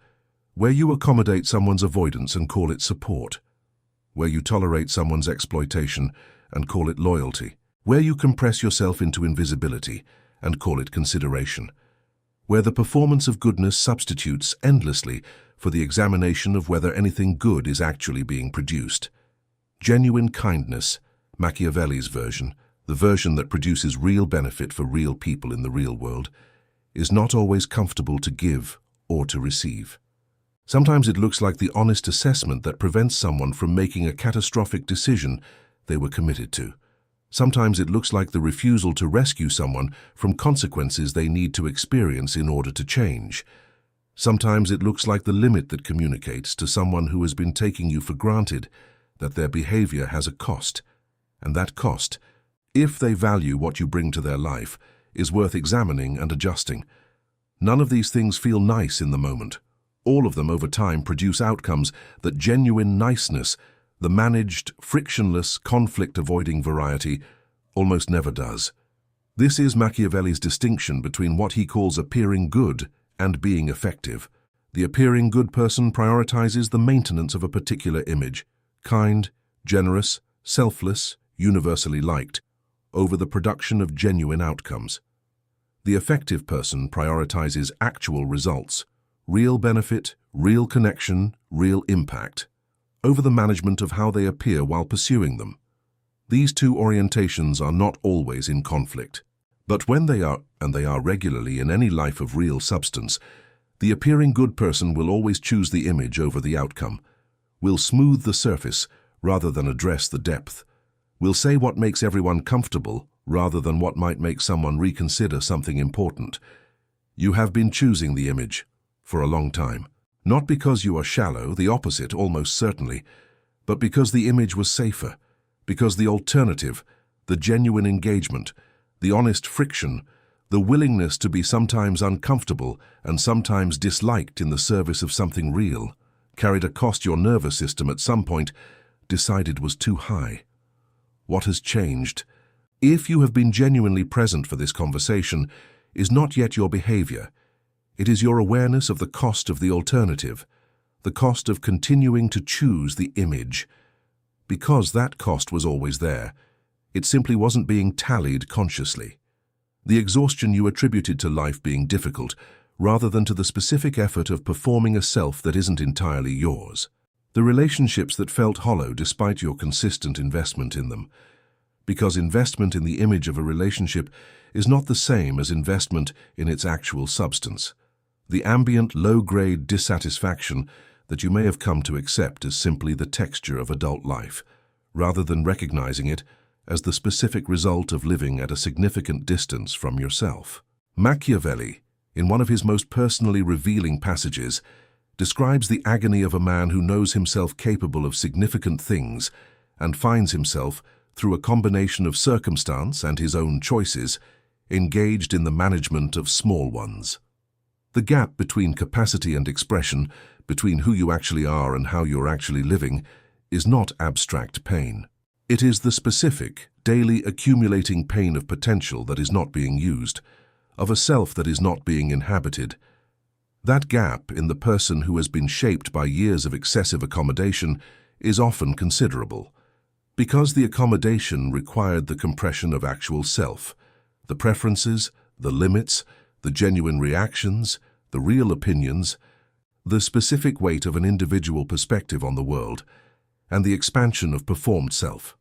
where you accommodate someone's avoidance and call it support, where you tolerate someone's exploitation and call it loyalty, where you compress yourself into invisibility and call it consideration, where the performance of goodness substitutes endlessly for the examination of whether anything good is actually being produced. Genuine kindness, Machiavelli's version, the version that produces real benefit for real people in the real world, is not always comfortable to give or to receive. Sometimes it looks like the honest assessment that prevents someone from making a catastrophic decision they were committed to. Sometimes it looks like the refusal to rescue someone from consequences they need to experience in order to change. Sometimes it looks like the limit that communicates to someone who has been taking you for granted that their behavior has a cost, and that cost, if they value what you bring to their life, is worth examining and adjusting. None of these things feel nice in the moment. All of them over time produce outcomes that genuine niceness, the managed, frictionless, conflict-avoiding variety, almost never does. This is Machiavelli's distinction between what he calls appearing good and being effective. The appearing good person prioritizes the maintenance of a particular image, kind, generous, selfless, universally liked, over the production of genuine outcomes. The effective person prioritizes actual results, real benefit, real connection, real impact, over the management of how they appear while pursuing them. These two orientations are not always in conflict, but when they are, and they are regularly in any life of real substance, the appearing good person will always choose the image over the outcome, will smooth the surface rather than address the depth, will say what makes everyone comfortable rather than what might make someone reconsider something important. You have been choosing the image for a long time, not because you are shallow, the opposite almost certainly, but because the image was safer, because the alternative, the genuine engagement, the honest friction, the willingness to be sometimes uncomfortable and sometimes disliked in the service of something real, carried a cost your nervous system at some point decided was too high. What has changed, if you have been genuinely present for this conversation, is not yet your behavior. It is your awareness of the cost of the alternative, the cost of continuing to choose the image. Because that cost was always there, it simply wasn't being tallied consciously. The exhaustion you attributed to life being difficult, rather than to the specific effort of performing a self that isn't entirely yours. The relationships that felt hollow despite your consistent investment in them. Because investment in the image of a relationship is not the same as investment in its actual substance. The ambient, low-grade dissatisfaction that you may have come to accept as simply the texture of adult life, rather than recognizing it as the specific result of living at a significant distance from yourself. Machiavelli, in one of his most personally revealing passages, describes the agony of a man who knows himself capable of significant things and finds himself, through a combination of circumstance and his own choices, engaged in the management of small ones. The gap between capacity and expression, between who you actually are and how you're actually living, is not abstract pain. It is the specific, daily accumulating pain of potential that is not being used, of a self that is not being inhabited. That gap in the person who has been shaped by years of excessive accommodation is often considerable, because the accommodation required the compression of actual self, the preferences, the limits, the genuine reactions, the real opinions, the specific weight of an individual perspective on the world, and the expansion of performed self.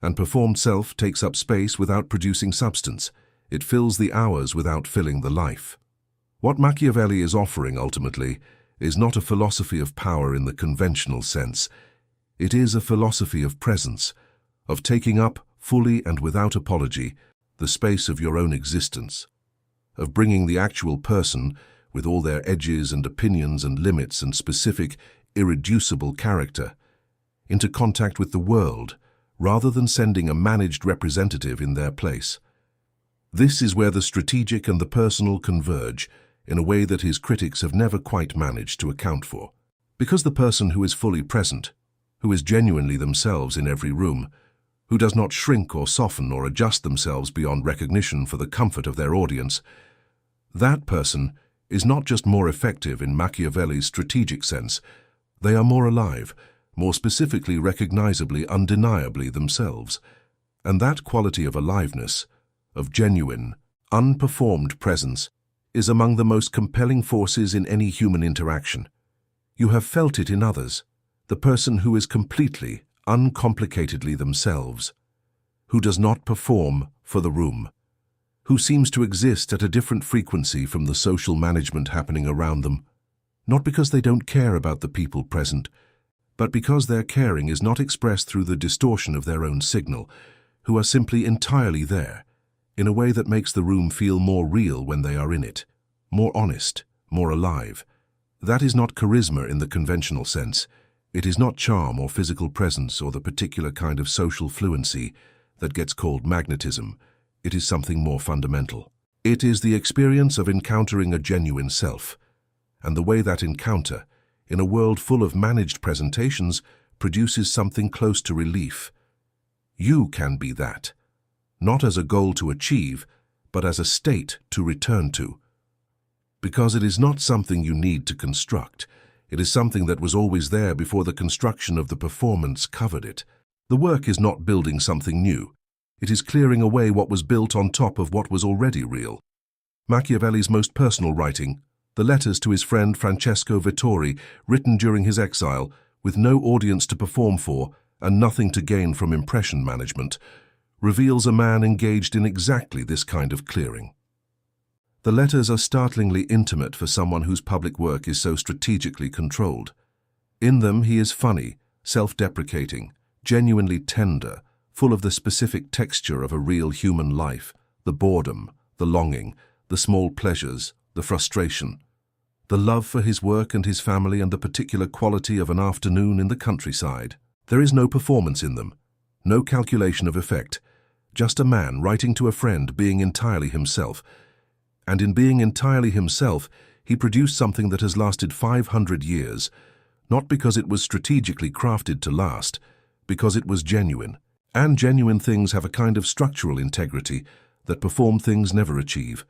And performed self takes up space without producing substance. It fills the hours without filling the life. What Machiavelli is offering, ultimately, is not a philosophy of power in the conventional sense. It is a philosophy of presence, of taking up, fully and without apology, the space of your own existence, of bringing the actual person, with all their edges and opinions and limits and specific, irreducible character, into contact with the world, rather than sending a managed representative in their place. This is where the strategic and the personal converge in a way that his critics have never quite managed to account for. Because the person who is fully present, who is genuinely themselves in every room, who does not shrink or soften or adjust themselves beyond recognition for the comfort of their audience, that person is not just more effective in Machiavelli's strategic sense, they are more alive, more specifically recognizably, undeniably themselves. And that quality of aliveness, of genuine, unperformed presence, is among the most compelling forces in any human interaction. You have felt it in others, the person who is completely, uncomplicatedly themselves, who does not perform for the room, who seems to exist at a different frequency from the social management happening around them, not because they don't care about the people present, but because their caring is not expressed through the distortion of their own signal, who are simply entirely there, in a way that makes the room feel more real when they are in it, more honest, more alive. That is not charisma in the conventional sense. It is not charm or physical presence or the particular kind of social fluency that gets called magnetism. It is something more fundamental. It is the experience of encountering a genuine self, and the way that encounter, in a world full of managed presentations, produces something close to relief. You can be that, not as a goal to achieve, but as a state to return to. Because it is not something you need to construct. It is something that was always there before the construction of the performance covered it. The work is not building something new. It is clearing away what was built on top of what was already real. Machiavelli's most personal writing, the letters to his friend Francesco Vittori, written during his exile, with no audience to perform for and nothing to gain from impression management, reveals a man engaged in exactly this kind of clearing. The letters are startlingly intimate for someone whose public work is so strategically controlled. In them he is funny, self-deprecating, genuinely tender, full of the specific texture of a real human life, the boredom, the longing, the small pleasures, the frustration, the love for his work and his family, and the particular quality of an afternoon in the countryside. There is no performance in them, no calculation of effect, just a man writing to a friend being entirely himself. And in being entirely himself, he produced something that has lasted 500 years, not because it was strategically crafted to last, because it was genuine. And genuine things have a kind of structural integrity that performed things never achieve.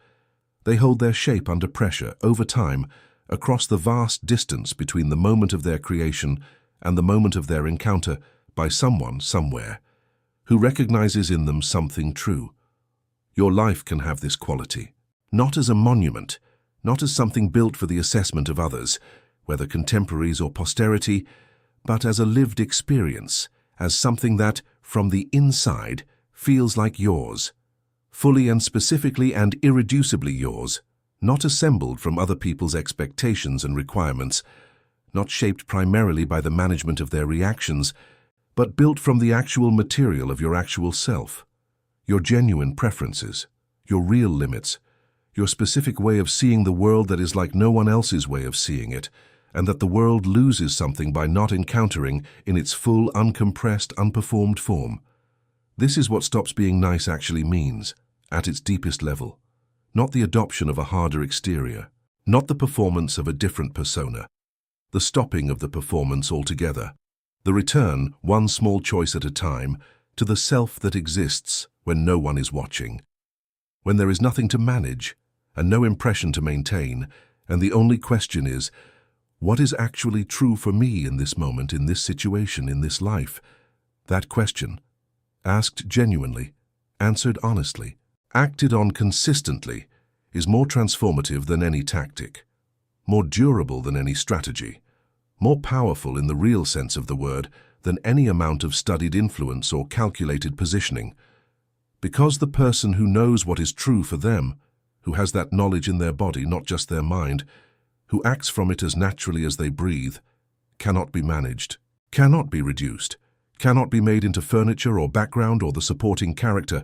They hold their shape under pressure, over time, across the vast distance between the moment of their creation and the moment of their encounter by someone somewhere, who recognizes in them something true. Your life can have this quality. Not as a monument, not as something built for the assessment of others, whether contemporaries or posterity, but as a lived experience, as something that, from the inside, feels like yours, fully and specifically and irreducibly yours, not assembled from other people's expectations and requirements, not shaped primarily by the management of their reactions, but built from the actual material of your actual self, your genuine preferences, your real limits, your specific way of seeing the world that is like no one else's way of seeing it, and that the world loses something by not encountering in its full, uncompressed, unperformed form. This is what stops being nice actually means, at its deepest level. Not the adoption of a harder exterior, not the performance of a different persona, the stopping of the performance altogether, the return, one small choice at a time, to the self that exists when no one is watching, when there is nothing to manage, and no impression to maintain, and the only question is, what is actually true for me in this moment, in this situation, in this life? That question, asked genuinely, answered honestly, acted on consistently, is more transformative than any tactic, more durable than any strategy, more powerful in the real sense of the word than any amount of studied influence or calculated positioning. Because the person who knows what is true for them, who has that knowledge in their body, not just their mind, who acts from it as naturally as they breathe, cannot be managed, cannot be reduced, cannot be made into furniture or background or the supporting character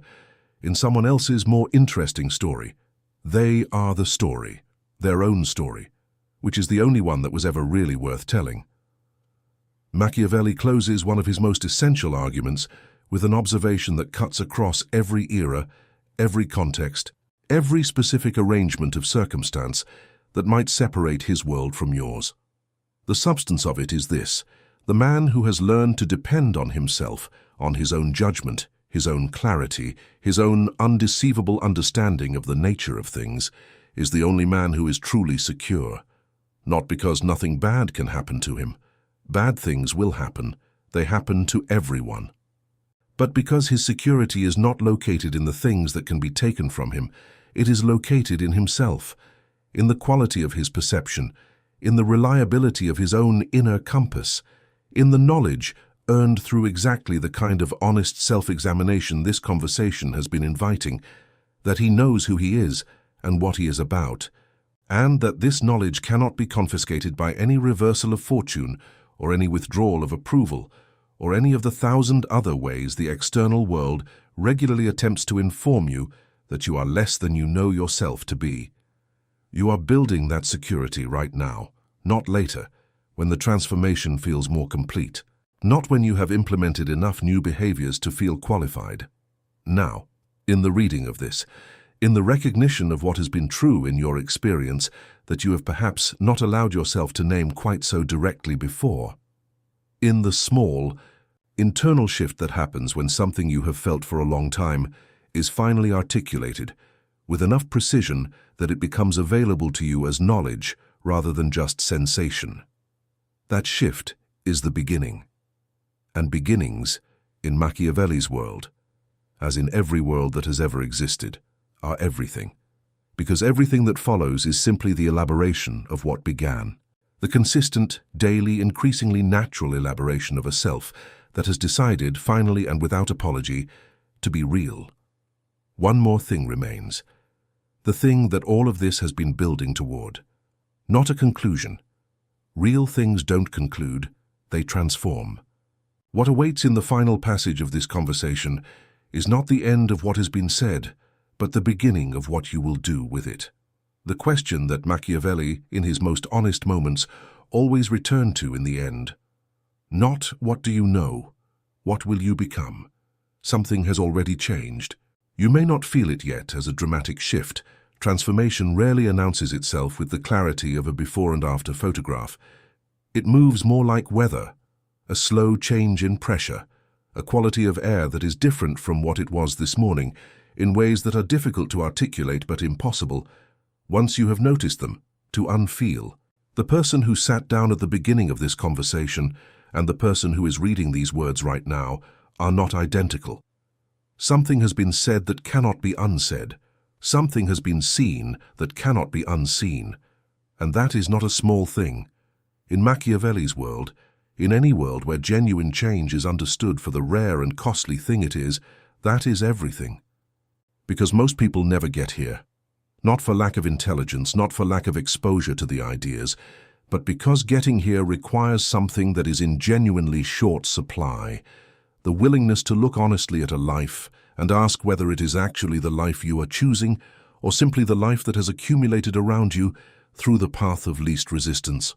in someone else's more interesting story. They are the story, their own story, which is the only one that was ever really worth telling. Machiavelli closes one of his most essential arguments with an observation that cuts across every era, every context, every specific arrangement of circumstance that might separate his world from yours. The substance of it is this: the man who has learned to depend on himself, on his own judgment, his own clarity, his own undeceivable understanding of the nature of things, is the only man who is truly secure. Not because nothing bad can happen to him. Bad things will happen. They happen to everyone. But because his security is not located in the things that can be taken from him, it is located in himself, in the quality of his perception, in the reliability of his own inner compass, in the knowledge earned through exactly the kind of honest self-examination this conversation has been inviting, that he knows who he is and what he is about, and that this knowledge cannot be confiscated by any reversal of fortune or any withdrawal of approval, or any of the 1,000 other ways the external world regularly attempts to inform you that you are less than you know yourself to be. You are building that security right now, not later, when the transformation feels more complete, not when you have implemented enough new behaviors to feel qualified. Now, in the reading of this, in the recognition of what has been true in your experience that you have perhaps not allowed yourself to name quite so directly before, in the small, internal shift that happens when something you have felt for a long time is finally articulated with enough precision that it becomes available to you as knowledge rather than just sensation. That shift is the beginning. And beginnings, in Machiavelli's world, as in every world that has ever existed, are everything. Because everything that follows is simply the elaboration of what began. The consistent, daily, increasingly natural elaboration of a self that has decided, finally and without apology, to be real. One more thing remains. The thing that all of this has been building toward. Not a conclusion. Real things don't conclude, they transform. What awaits in the final passage of this conversation is not the end of what has been said, but the beginning of what you will do with it. The question that Machiavelli, in his most honest moments, always returned to in the end. Not what do you know, what will you become? Something has already changed. You may not feel it yet as a dramatic shift. Transformation rarely announces itself with the clarity of a before and after photograph. It moves more like weather, a slow change in pressure, a quality of air that is different from what it was this morning, in ways that are difficult to articulate but impossible, once you have noticed them, to unfeel. The person who sat down at the beginning of this conversation and the person who is reading these words right now are not identical. Something has been said that cannot be unsaid. Something has been seen that cannot be unseen. And that is not a small thing. In Machiavelli's world, in any world where genuine change is understood for the rare and costly thing it is, that is everything. Because most people never get here. Not for lack of intelligence, not for lack of exposure to the ideas, but because getting here requires something that is in genuinely short supply, the willingness to look honestly at a life and ask whether it is actually the life you are choosing or simply the life that has accumulated around you through the path of least resistance.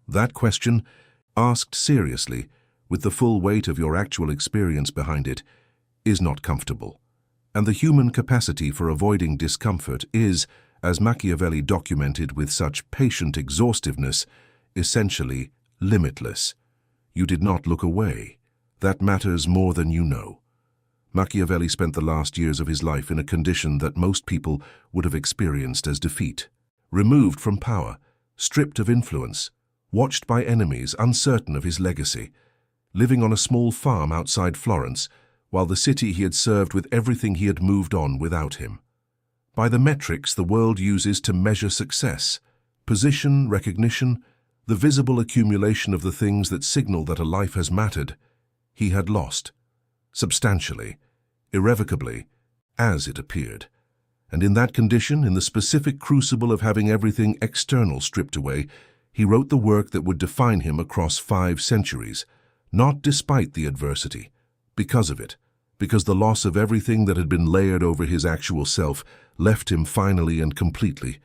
That question, asked seriously, with the full weight of your actual experience behind it, is not comfortable. And the human capacity for avoiding discomfort is, as Machiavelli documented with such patient exhaustiveness, essentially limitless. You did not look away. That matters more than you know. Machiavelli spent the last years of his life in a condition that most people would have experienced as defeat. Removed from power, stripped of influence, watched by enemies, uncertain of his legacy, living on a small farm outside Florence, while the city he had served with everything he had moved on without him. By the metrics the world uses to measure success, position, recognition, the visible accumulation of the things that signal that a life has mattered, he had lost, substantially, irrevocably, as it appeared. And in that condition, in the specific crucible of having everything external stripped away, he wrote the work that would define him across 5 centuries, not despite the adversity, because of it, because the loss of everything that had been layered over his actual self left him finally and completely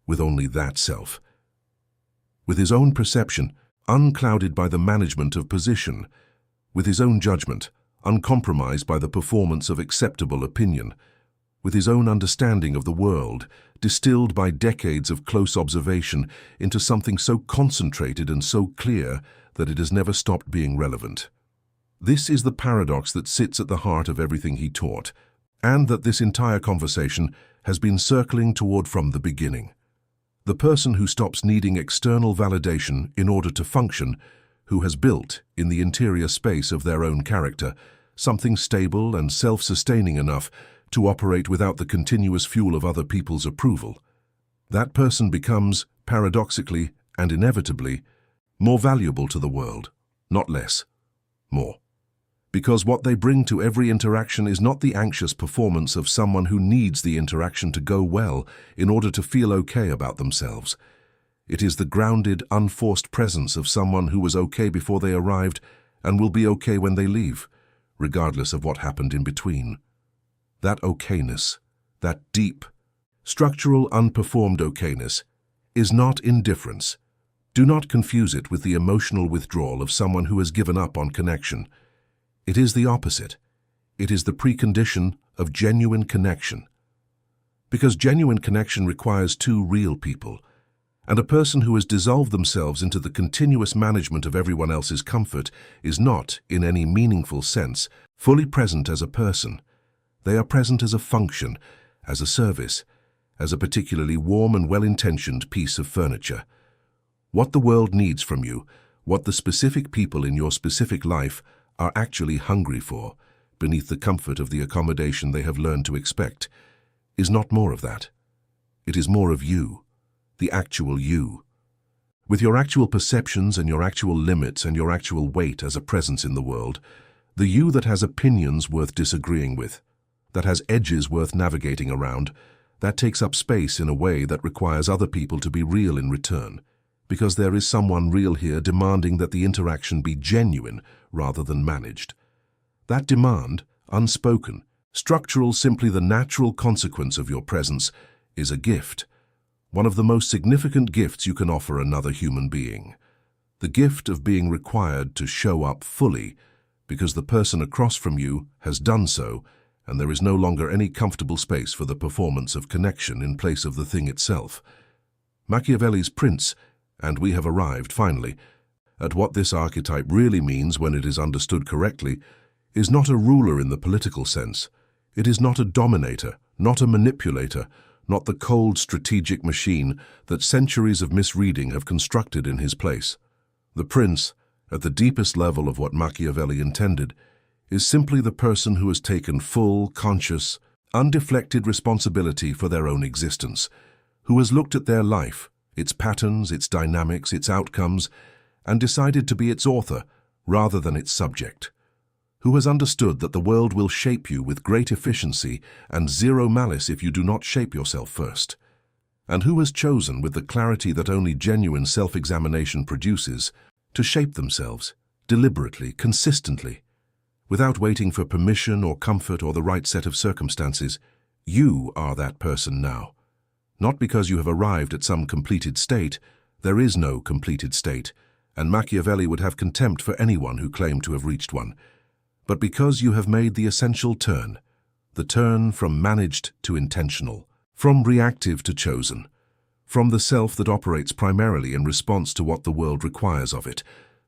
with only that self. With his own perception, unclouded by the management of position, with his own judgment, uncompromised by the performance of acceptable opinion, with his own understanding of the world, distilled by decades of close observation into something so concentrated and so clear that it has never stopped being relevant. This is the paradox that sits at the heart of everything he taught, and that this entire conversation has been circling toward from the beginning. The person who stops needing external validation in order to function, who has built, in the interior space of their own character, something stable and self-sustaining enough to operate without the continuous fuel of other people's approval. That person becomes, paradoxically and inevitably, more valuable to the world, not less, more. Because what they bring to every interaction is not the anxious performance of someone who needs the interaction to go well in order to feel okay about themselves. It is the grounded, unforced presence of someone who was okay before they arrived and will be okay when they leave, regardless of what happened in between. That okayness, that deep, structural, unperformed okayness, is not indifference. Do not confuse it with the emotional withdrawal of someone who has given up on connection. It is the opposite. It is the precondition of genuine connection. Because genuine connection requires 2 real people, and a person who has dissolved themselves into the continuous management of everyone else's comfort is not, in any meaningful sense, fully present as a person. They are present as a function, as a service, as a particularly warm and well-intentioned piece of furniture. What the world needs from you, what the specific people in your specific life are actually hungry for, beneath the comfort of the accommodation they have learned to expect, is not more of that. It is more of you, the actual you. With your actual perceptions and your actual limits and your actual weight as a presence in the world, the you that has opinions worth disagreeing with, that has edges worth navigating around, that takes up space in a way that requires other people to be real in return, because there is someone real here demanding that the interaction be genuine rather than managed. That demand, unspoken, structural, simply the natural consequence of your presence, is a gift, one of the most significant gifts you can offer another human being. The gift of being required to show up fully because the person across from you has done so, and there is no longer any comfortable space for the performance of connection in place of the thing itself. Machiavelli's prince, and we have arrived, finally, at what this archetype really means when it is understood correctly, is not a ruler in the political sense. It is not a dominator, not a manipulator, not the cold strategic machine that centuries of misreading have constructed in his place. The prince, at the deepest level of what Machiavelli intended, is simply the person who has taken full, conscious, undeflected responsibility for their own existence, who has looked at their life, its patterns, its dynamics, its outcomes, and decided to be its author rather than its subject, who has understood that the world will shape you with great efficiency and zero malice if you do not shape yourself first, and who has chosen, with the clarity that only genuine self-examination produces, to shape themselves, deliberately, consistently, without waiting for permission or comfort or the right set of circumstances. You are that person now. Not because you have arrived at some completed state. There is no completed state, and Machiavelli would have contempt for anyone who claimed to have reached one, but because you have made the essential turn, the turn from managed to intentional, from reactive to chosen, from the self that operates primarily in response to what the world requires of it,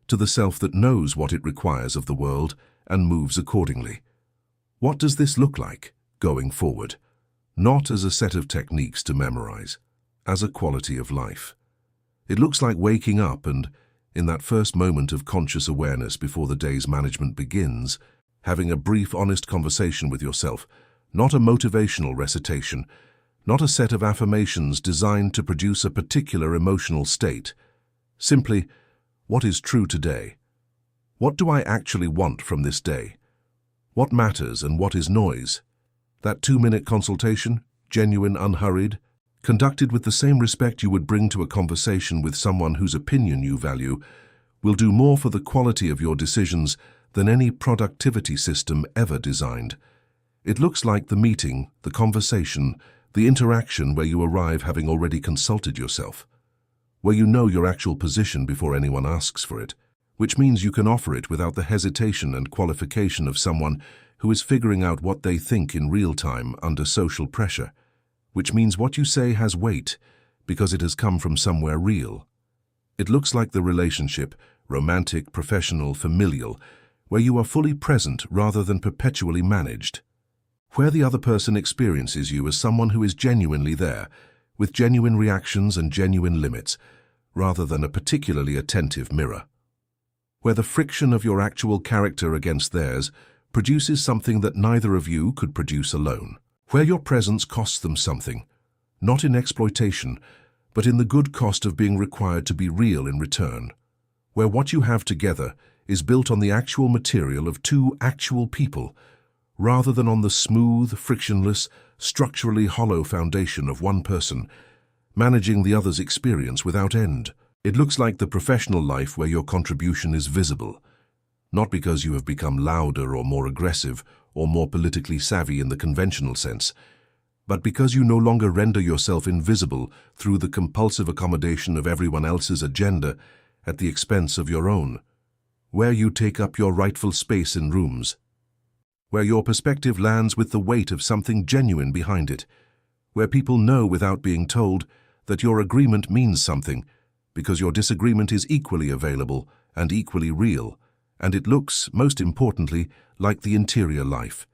to the self that knows what it requires of the world and moves accordingly. What does this look like going forward? Not as a set of techniques to memorize, as a quality of life. It looks like waking up and, in that first moment of conscious awareness before the day's management begins, having a brief, honest conversation with yourself, not a motivational recitation, not a set of affirmations designed to produce a particular emotional state. Simply, what is true today? What do I actually want from this day? What matters and what is noise? That 2-minute consultation, genuine, unhurried, conducted with the same respect you would bring to a conversation with someone whose opinion you value, will do more for the quality of your decisions than any productivity system ever designed. It looks like the meeting, the conversation, the interaction where you arrive having already consulted yourself, where you know your actual position before anyone asks for it, which means you can offer it without the hesitation and qualification of someone who is figuring out what they think in real time under social pressure, which means what you say has weight because it has come from somewhere real. It looks like the relationship, romantic, professional, familial, where you are fully present rather than perpetually managed, where the other person experiences you as someone who is genuinely there, with genuine reactions and genuine limits, rather than a particularly attentive mirror, where the friction of your actual character against theirs produces something that neither of you could produce alone, where your presence costs them something, not in exploitation, but in the good cost of being required to be real in return, where what you have together is built on the actual material of two actual people, rather than on the smooth, frictionless, structurally hollow foundation of one person, managing the other's experience without end. It looks like the professional life where your contribution is visible, not because you have become louder or more aggressive or more politically savvy in the conventional sense, but because you no longer render yourself invisible through the compulsive accommodation of everyone else's agenda at the expense of your own, where you take up your rightful space in rooms, where your perspective lands with the weight of something genuine behind it, where people know without being told that your agreement means something, because your disagreement is equally available and equally real, and it looks, most importantly, like the interior life,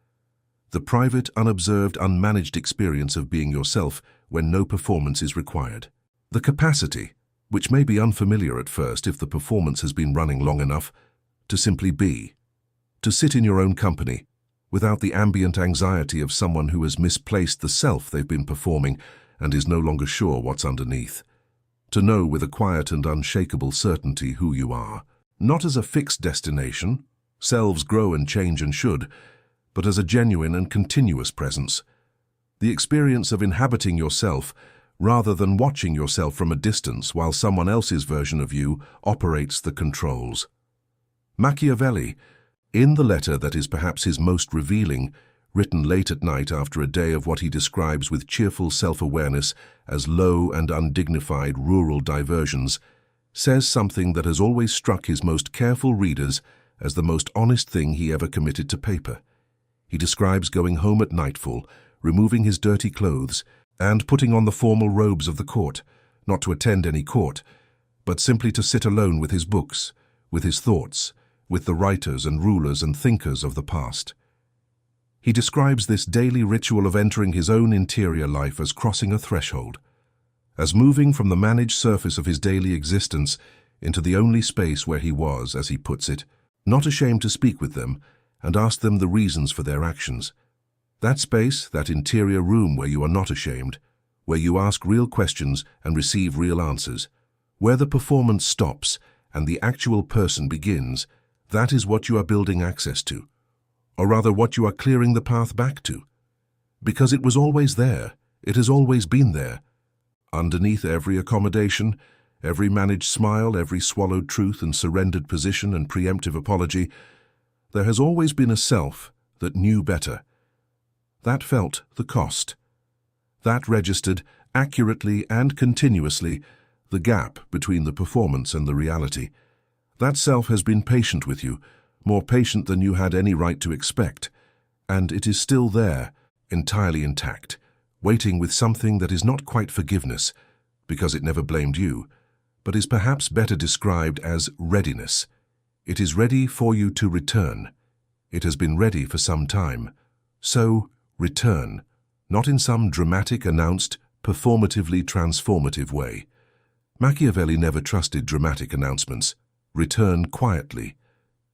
the private, unobserved, unmanaged experience of being yourself when no performance is required. The capacity, which may be unfamiliar at first if the performance has been running long enough, to simply be, to sit in your own company, without the ambient anxiety of someone who has misplaced the self they've been performing and is no longer sure what's underneath. To know with a quiet and unshakable certainty who you are, not as a fixed destination, selves grow and change and should, but as a genuine and continuous presence. The experience of inhabiting yourself rather than watching yourself from a distance while someone else's version of you operates the controls. Machiavelli, in the letter that is perhaps his most revealing, written late at night after a day of what he describes with cheerful self-awareness as low and undignified rural diversions, says something that has always struck his most careful readers as the most honest thing he ever committed to paper. He describes going home at nightfall, removing his dirty clothes, and putting on the formal robes of the court, not to attend any court, but simply to sit alone with his books, with his thoughts, with the writers and rulers and thinkers of the past. He describes this daily ritual of entering his own interior life as crossing a threshold, as moving from the managed surface of his daily existence into the only space where he was, as he puts it, not ashamed to speak with them and ask them the reasons for their actions. That space, that interior room where you are not ashamed, where you ask real questions and receive real answers, where the performance stops and the actual person begins, that is what you are building access to, or rather what you are clearing the path back to. Because it was always there, it has always been there. Underneath every accommodation, every managed smile, every swallowed truth and surrendered position and preemptive apology, there has always been a self that knew better. That felt the cost. That registered, accurately and continuously, the gap between the performance and the reality. That self has been patient with you, more patient than you had any right to expect, and it is still there, entirely intact, waiting with something that is not quite forgiveness, because it never blamed you, but is perhaps better described as readiness. It is ready for you to return. It has been ready for some time, So, return, not in some dramatic, announced, performatively transformative way. Machiavelli never trusted dramatic announcements. Return quietly.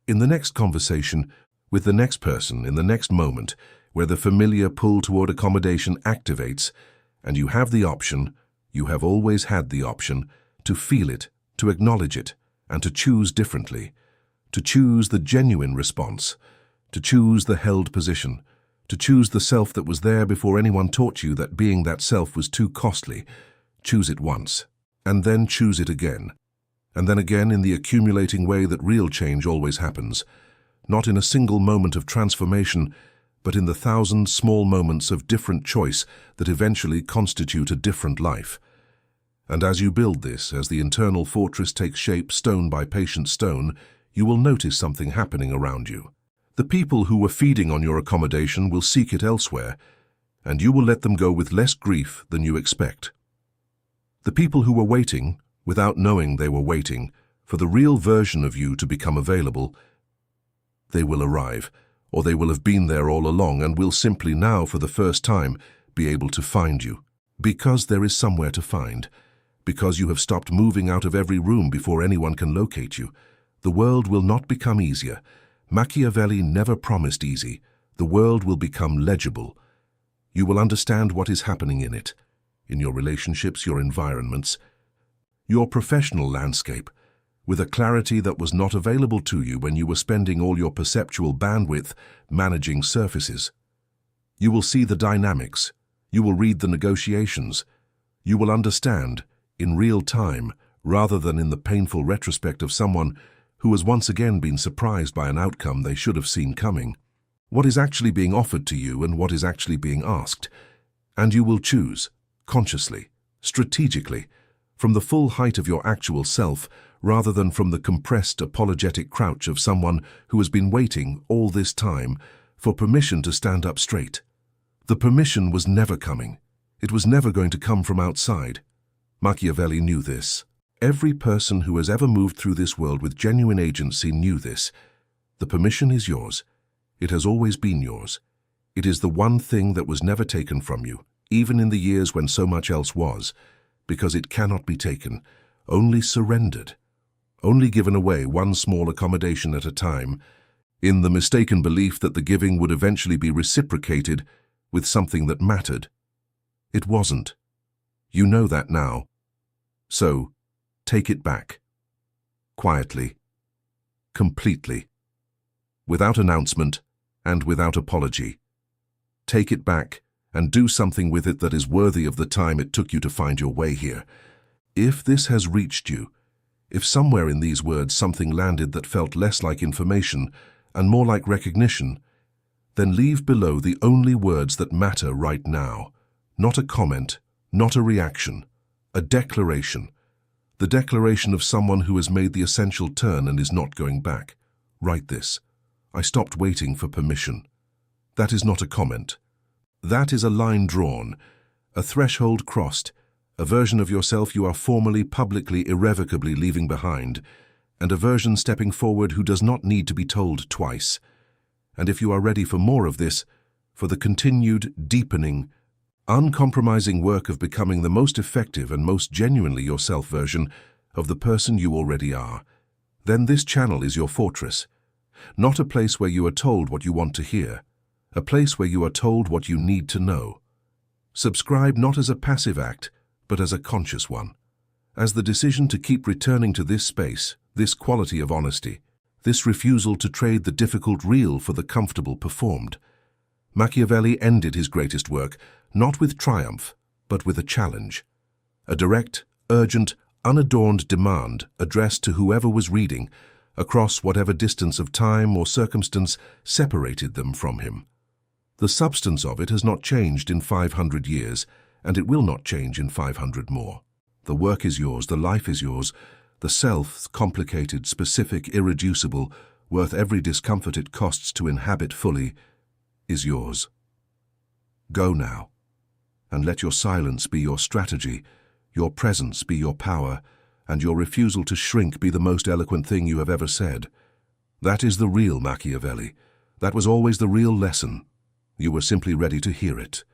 In the next conversation, with the next person, in the next moment, where the familiar pull toward accommodation activates, and you have the option, you have always had the option, to feel it, to acknowledge it, and to choose differently, to choose the genuine response, to choose the held position, to choose the self that was there before anyone taught you that being that self was too costly. Choose it once, and then choose it again, and then again in the accumulating way that real change always happens, not in a single moment of transformation, but in the 1,000 small moments of different choice that eventually constitute a different life. And as you build this, as the internal fortress takes shape stone by patient stone, you will notice something happening around you. The people who were feeding on your accommodation will seek it elsewhere, and you will let them go with less grief than you expect. The people who were waiting, without knowing they were waiting, for the real version of you to become available, they will arrive, or they will have been there all along and will simply now, for the first time, be able to find you. Because there is somewhere to find. Because you have stopped moving out of every room before anyone can locate you. The world will not become easier. Machiavelli never promised easy. The world will become legible. You will understand what is happening in it, in your relationships, your environments, your professional landscape, with a clarity that was not available to you when you were spending all your perceptual bandwidth managing surfaces. You will see the dynamics. You will read the negotiations. You will understand, in real time, rather than in the painful retrospect of someone who has once again been surprised by an outcome they should have seen coming, what is actually being offered to you and what is actually being asked. And you will choose, consciously, strategically, from the full height of your actual self, rather than from the compressed, apologetic crouch of someone who has been waiting all this time for permission to stand up straight. The permission was never coming. It was never going to come from outside. Machiavelli knew this. Every person who has ever moved through this world with genuine agency knew this. The permission is yours. It has always been yours. It is the one thing that was never taken from you, even in the years when so much else was, because it cannot be taken, only surrendered, only given away one small accommodation at a time, in the mistaken belief that the giving would eventually be reciprocated with something that mattered. It wasn't. You know that now. So, take it back. Quietly. Completely. Without announcement and without apology. Take it back and do something with it that is worthy of the time it took you to find your way here. If this has reached you, if somewhere in these words something landed that felt less like information and more like recognition, then leave below the only words that matter right now. Not a comment, not a reaction, a declaration. The declaration of someone who has made the essential turn and is not going back. Write this. I stopped waiting for permission. That is not a comment. That is a line drawn, a threshold crossed, a version of yourself you are formally, publicly, irrevocably leaving behind, and a version stepping forward who does not need to be told twice. And if you are ready for more of this, for the continued, deepening, uncompromising work of becoming the most effective and most genuinely yourself version of the person you already are, then this channel is your fortress. Not a place where you are told what you want to hear, a place where you are told what you need to know. Subscribe not as a passive act, but as a conscious one, as the decision to keep returning to this space, this quality of honesty, this refusal to trade the difficult real for the comfortable performed. Machiavelli ended his greatest work not with triumph, but with a challenge, a direct, urgent, unadorned demand addressed to whoever was reading, across whatever distance of time or circumstance separated them from him. The substance of it has not changed in 500 years, and it will not change in 500 more. The work is yours, the life is yours, the self, complicated, specific, irreducible, worth every discomfort it costs to inhabit fully, is yours. Go now, and let your silence be your strategy, your presence be your power, and your refusal to shrink be the most eloquent thing you have ever said. That is the real Machiavelli. That was always the real lesson. You were simply ready to hear it.